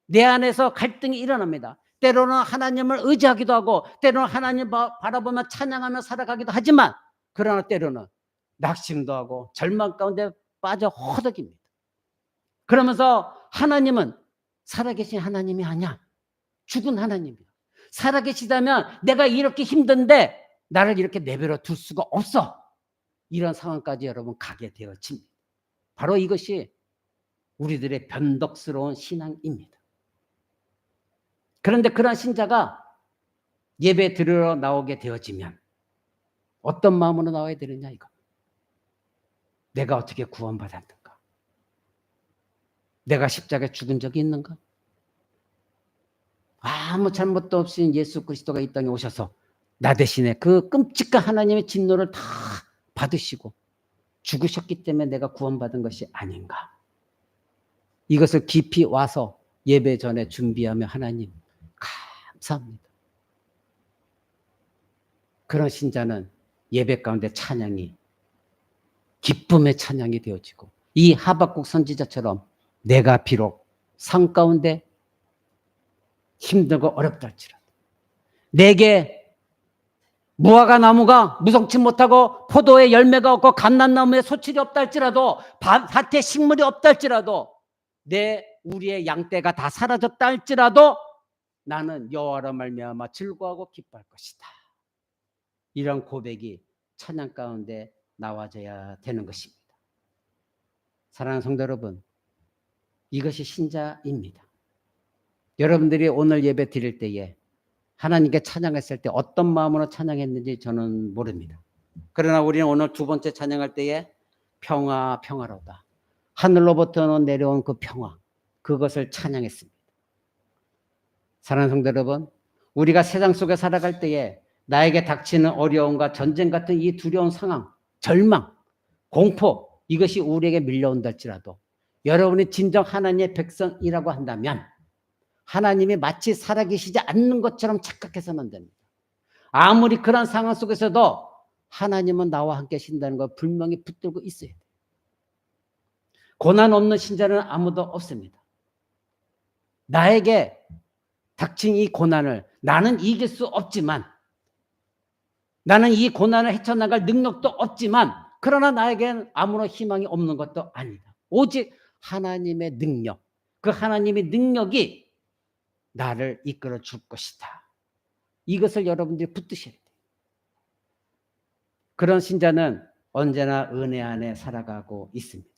내 안에서 갈등이 일어납니다. 때로는 하나님을 의지하기도 하고 때로는 하나님 바라보며 찬양하며 살아가기도 하지만, 그러나 때로는 낙심도 하고 절망 가운데 빠져 허덕입니다. 그러면서 하나님은 살아계신 하나님이 아니야, 죽은 하나님이야. 살아계시다면 내가 이렇게 힘든데 나를 이렇게 내버려 둘 수가 없어, 이런 상황까지 여러분 가게 되어집니다. 바로 이것이 우리들의 변덕스러운 신앙입니다. 그런데 그런 신자가 예배 드리러 나오게 되어지면 어떤 마음으로 나와야 되느냐, 이거. 내가 어떻게 구원받았는가? 내가 십자가에 죽은 적이 있는가? 아무 잘못도 없이 예수 그리스도가 이 땅에 오셔서 나 대신에 그 끔찍한 하나님의 진노를 다 받으시고 죽으셨기 때문에 내가 구원받은 것이 아닌가? 이것을 깊이 와서 예배 전에 준비하며 하나님 감사합니다. 그런 신자는 예배 가운데 찬양이 기쁨의 찬양이 되어지고, 이 하박국 선지자처럼 내가 비록 상 가운데 힘들고 어렵다 할지라도, 내게 무화과 나무가 무성치 못하고 포도의 열매가 없고 감람나무에 소출이 없다 할지라도, 밭에 식물이 없다 할지라도, 우리의 양떼가 다 사라졌다 할지라도 나는 여호와로 말미암아 즐거워하고 기뻐할 것이다. 이런 고백이 찬양 가운데 나와져야 되는 것입니다. 사랑하는 성도 여러분, 이것이 신자입니다. 여러분들이 오늘 예배 드릴 때에 하나님께 찬양했을 때 어떤 마음으로 찬양했는지 저는 모릅니다. 그러나 우리는 오늘 두 번째 찬양할 때에 평화, 평화로다, 하늘로부터 내려온 그 평화, 그것을 찬양했습니다. 사랑하는 성도 여러분, 우리가 세상 속에 살아갈 때에 나에게 닥치는 어려움과 전쟁 같은 이 두려운 상황, 절망, 공포, 이것이 우리에게 밀려온다 할지라도 여러분이 진정 하나님의 백성이라고 한다면 하나님이 마치 살아계시지 않는 것처럼 착각해서는 안 됩니다. 아무리 그런 상황 속에서도 하나님은 나와 함께 계신다는 걸 분명히 붙들고 있어야 돼요. 고난 없는 신자는 아무도 없습니다. 나에게 닥친 이 고난을 나는 이길 수 없지만, 나는 이 고난을 헤쳐나갈 능력도 없지만, 그러나 나에게는 아무런 희망이 없는 것도 아니다. 오직 하나님의 능력, 그 하나님의 능력이 나를 이끌어 줄 것이다. 이것을 여러분들이 붙드셔야 돼요. 그런 신자는 언제나 은혜 안에 살아가고 있습니다.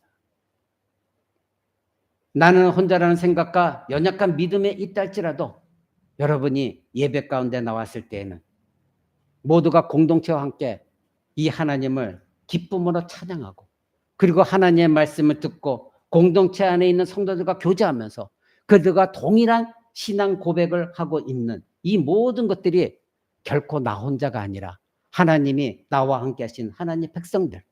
나는 혼자라는 생각과 연약한 믿음에 있다 할지라도 여러분이 예배 가운데 나왔을 때에는 모두가 공동체와 함께 이 하나님을 기쁨으로 찬양하고, 그리고 하나님의 말씀을 듣고 공동체 안에 있는 성도들과 교제하면서 그들과 동일한 신앙 고백을 하고 있는 이 모든 것들이 결코 나 혼자가 아니라 하나님이 나와 함께 하신 하나님 백성들,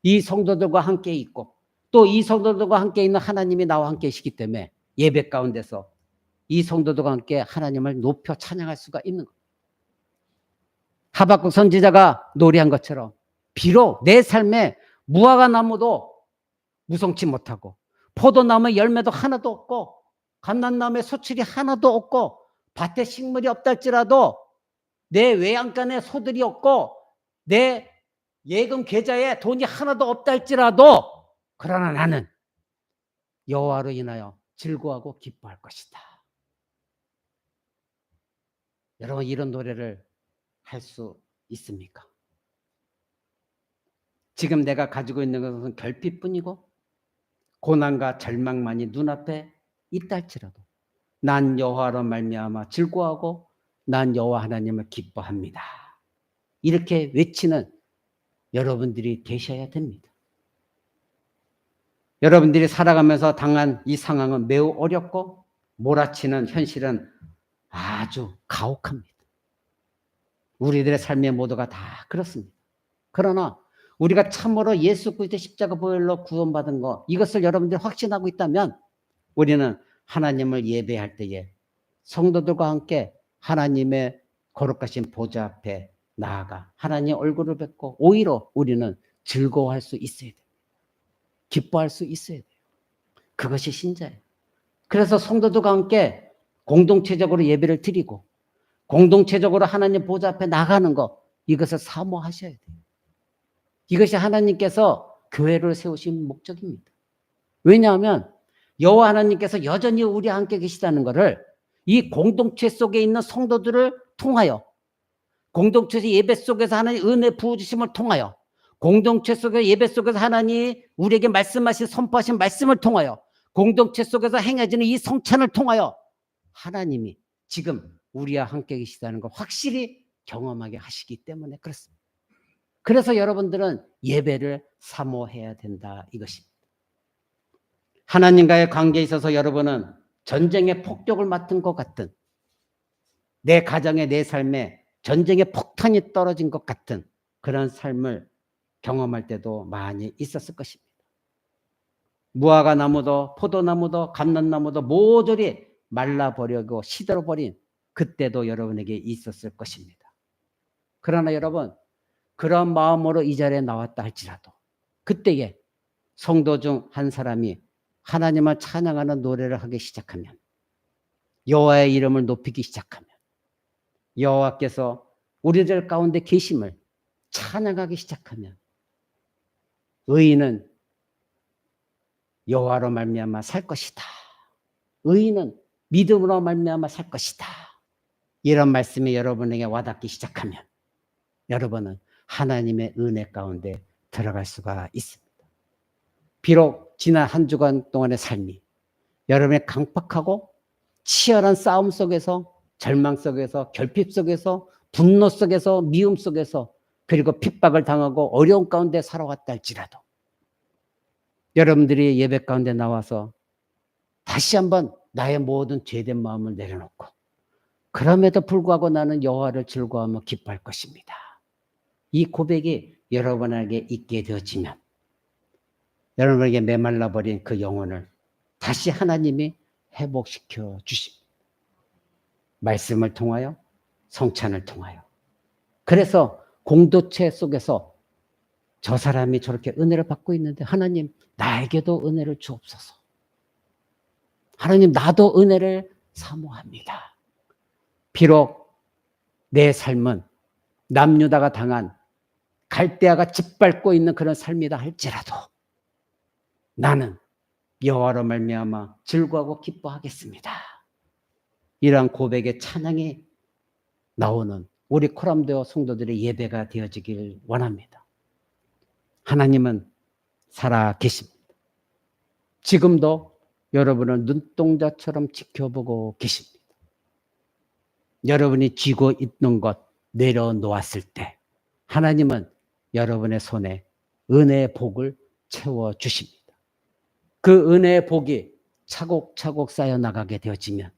이 성도들과 함께 있고 또 이 성도들과 함께 있는 하나님이 나와 함께 계시기 때문에 예배 가운데서 이 성도들과 함께 하나님을 높여 찬양할 수가 있는 겁니다. 하박국 선지자가 노래한 것처럼 비록 내 삶에 무화과 나무도 무성치 못하고 포도나무의 열매도 하나도 없고 감람나무의 소출이 하나도 없고 밭에 식물이 없다 할지라도 내 외양간에 소들이 없고 내 예금 계좌에 돈이 하나도 없다 할지라도 그러나 나는 여호와로 인하여 즐거워하고 기뻐할 것이다. 여러분, 이런 노래를 할 수 있습니까? 지금 내가 가지고 있는 것은 결핍뿐이고 고난과 절망만이 눈앞에 있다 할지라도 난 여호와로 말미암아 즐거워하고 난 여호와 하나님을 기뻐합니다. 이렇게 외치는 여러분들이 되셔야 됩니다. 여러분들이 살아가면서 당한 이 상황은 매우 어렵고 몰아치는 현실은 아주 가혹합니다. 우리들의 삶의 모두가 다 그렇습니다. 그러나 우리가 참으로 예수 그리스도의 십자가 보혈로 구원받은 것, 이것을 여러분들이 확신하고 있다면 우리는 하나님을 예배할 때에 성도들과 함께 하나님의 거룩하신 보좌 앞에 나아가 하나님의 얼굴을 뵙고 오히려 우리는 즐거워할 수 있어야 돼요. 기뻐할 수 있어야 돼요. 그것이 신자예요. 그래서 성도들과 함께 공동체적으로 예배를 드리고 공동체적으로 하나님 보좌 앞에 나가는 것, 이것을 사모하셔야 돼요. 이것이 하나님께서 교회를 세우신 목적입니다. 왜냐하면 여호와 하나님께서 여전히 우리와 함께 계시다는 것을 이 공동체 속에 있는 성도들을 통하여, 공동체 예배 속에서 하나님 은혜 부어주심을 통하여, 공동체 속의 예배 속에서 하나님이 우리에게 말씀하신 선포하신 말씀을 통하여, 공동체 속에서 행해지는 이 성찬을 통하여 하나님이 지금 우리와 함께 계시다는 걸 확실히 경험하게 하시기 때문에 그렇습니다. 그래서 여러분들은 예배를 사모해야 된다, 이것입니다. 하나님과의 관계에 있어서 여러분은 전쟁의 폭격을 맡은 것 같은, 내 가정에 내 삶에 전쟁의 폭탄이 떨어진 것 같은 그런 삶을 경험할 때도 많이 있었을 것입니다. 무화과 나무도 포도나무도 감람나무도 모조리 말라버리고 시들어버린 그때도 여러분에게 있었을 것입니다. 그러나 여러분, 그런 마음으로 이 자리에 나왔다 할지라도 그때에 성도 중 한 사람이 하나님을 찬양하는 노래를 하기 시작하면, 여호와의 이름을 높이기 시작하면, 여호와께서 우리들 가운데 계심을 찬양하기 시작하면 의인은 여호와로 말미암아 살 것이다. 의인은 믿음으로 말미암아 살 것이다. 이런 말씀이 여러분에게 와닿기 시작하면 여러분은 하나님의 은혜 가운데 들어갈 수가 있습니다. 비록 지난 한 주간 동안의 삶이 여러분의 강팍하고 치열한 싸움 속에서, 절망 속에서, 결핍 속에서, 분노 속에서, 미움 속에서, 그리고 핍박을 당하고 어려운 가운데 살아왔다 할지라도 여러분들이 예배 가운데 나와서 다시 한번 나의 모든 죄된 마음을 내려놓고 그럼에도 불구하고 나는 여호와를 즐거워하며 기뻐할 것입니다. 이 고백이 여러분에게 있게 되어지면 여러분에게 메말라버린 그 영혼을 다시 하나님이 회복시켜 주십니다. 말씀을 통하여, 성찬을 통하여. 그래서 공동체 속에서 저 사람이 저렇게 은혜를 받고 있는데 하나님 나에게도 은혜를 주옵소서. 하나님 나도 은혜를 사모합니다. 비록 내 삶은 남유다가 당한 갈대아가 짓밟고 있는 그런 삶이다 할지라도 나는 여호와로 말미암아 즐거워하고 기뻐하겠습니다. 이러한 고백의 찬양이 나오는 우리 코람데오 성도들의 예배가 되어지길 원합니다. 하나님은 살아 계십니다. 지금도 여러분을 눈동자처럼 지켜보고 계십니다. 여러분이 쥐고 있는 것 내려놓았을 때 하나님은 여러분의 손에 은혜의 복을 채워주십니다. 그 은혜의 복이 차곡차곡 쌓여나가게 되어지면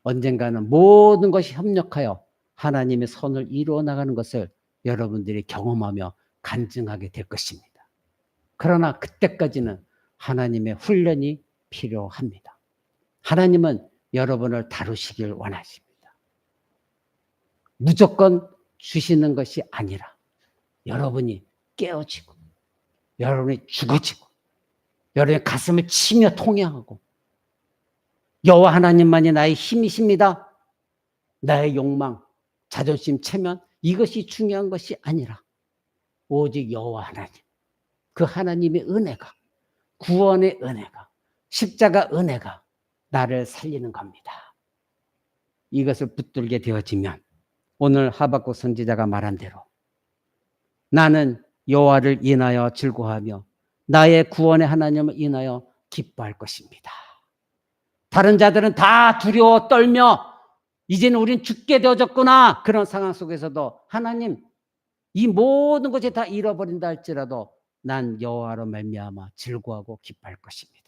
언젠가는 모든 것이 협력하여 하나님의 선을 이루어 나가는 것을 여러분들이 경험하며 간증하게 될 것입니다. 그러나 그때까지는 하나님의 훈련이 필요합니다. 하나님은 여러분을 다루시길 원하십니다. 무조건 주시는 것이 아니라 여러분이 깨어지고 여러분이 죽어지고 여러분의 가슴을 치며 통행하고 여호와 하나님만이 나의 힘이십니다. 나의 욕망, 자존심, 체면 이것이 중요한 것이 아니라 오직 여호와 하나님, 그 하나님의 은혜가, 구원의 은혜가, 십자가 은혜가 나를 살리는 겁니다. 이것을 붙들게 되어지면 오늘 하박국 선지자가 말한 대로 나는 여호와를 인하여 즐거워하며 나의 구원의 하나님을 인하여 기뻐할 것입니다. 다른 자들은 다 두려워 떨며 이제는 우린 죽게 되어졌구나 그런 상황 속에서도 하나님 이 모든 것이 다 잃어버린다 할지라도 난 여호와로 말미암아 즐거워하고 기뻐할 것입니다.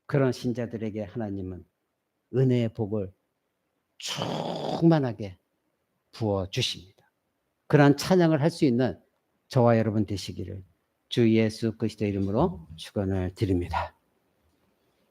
그런 신자들에게 하나님은 은혜의 복을 충만하게 부어주십니다. 그러한 찬양을 할 수 있는 저와 여러분 되시기를 주 예수 그리스도 이름으로 축원을 드립니다.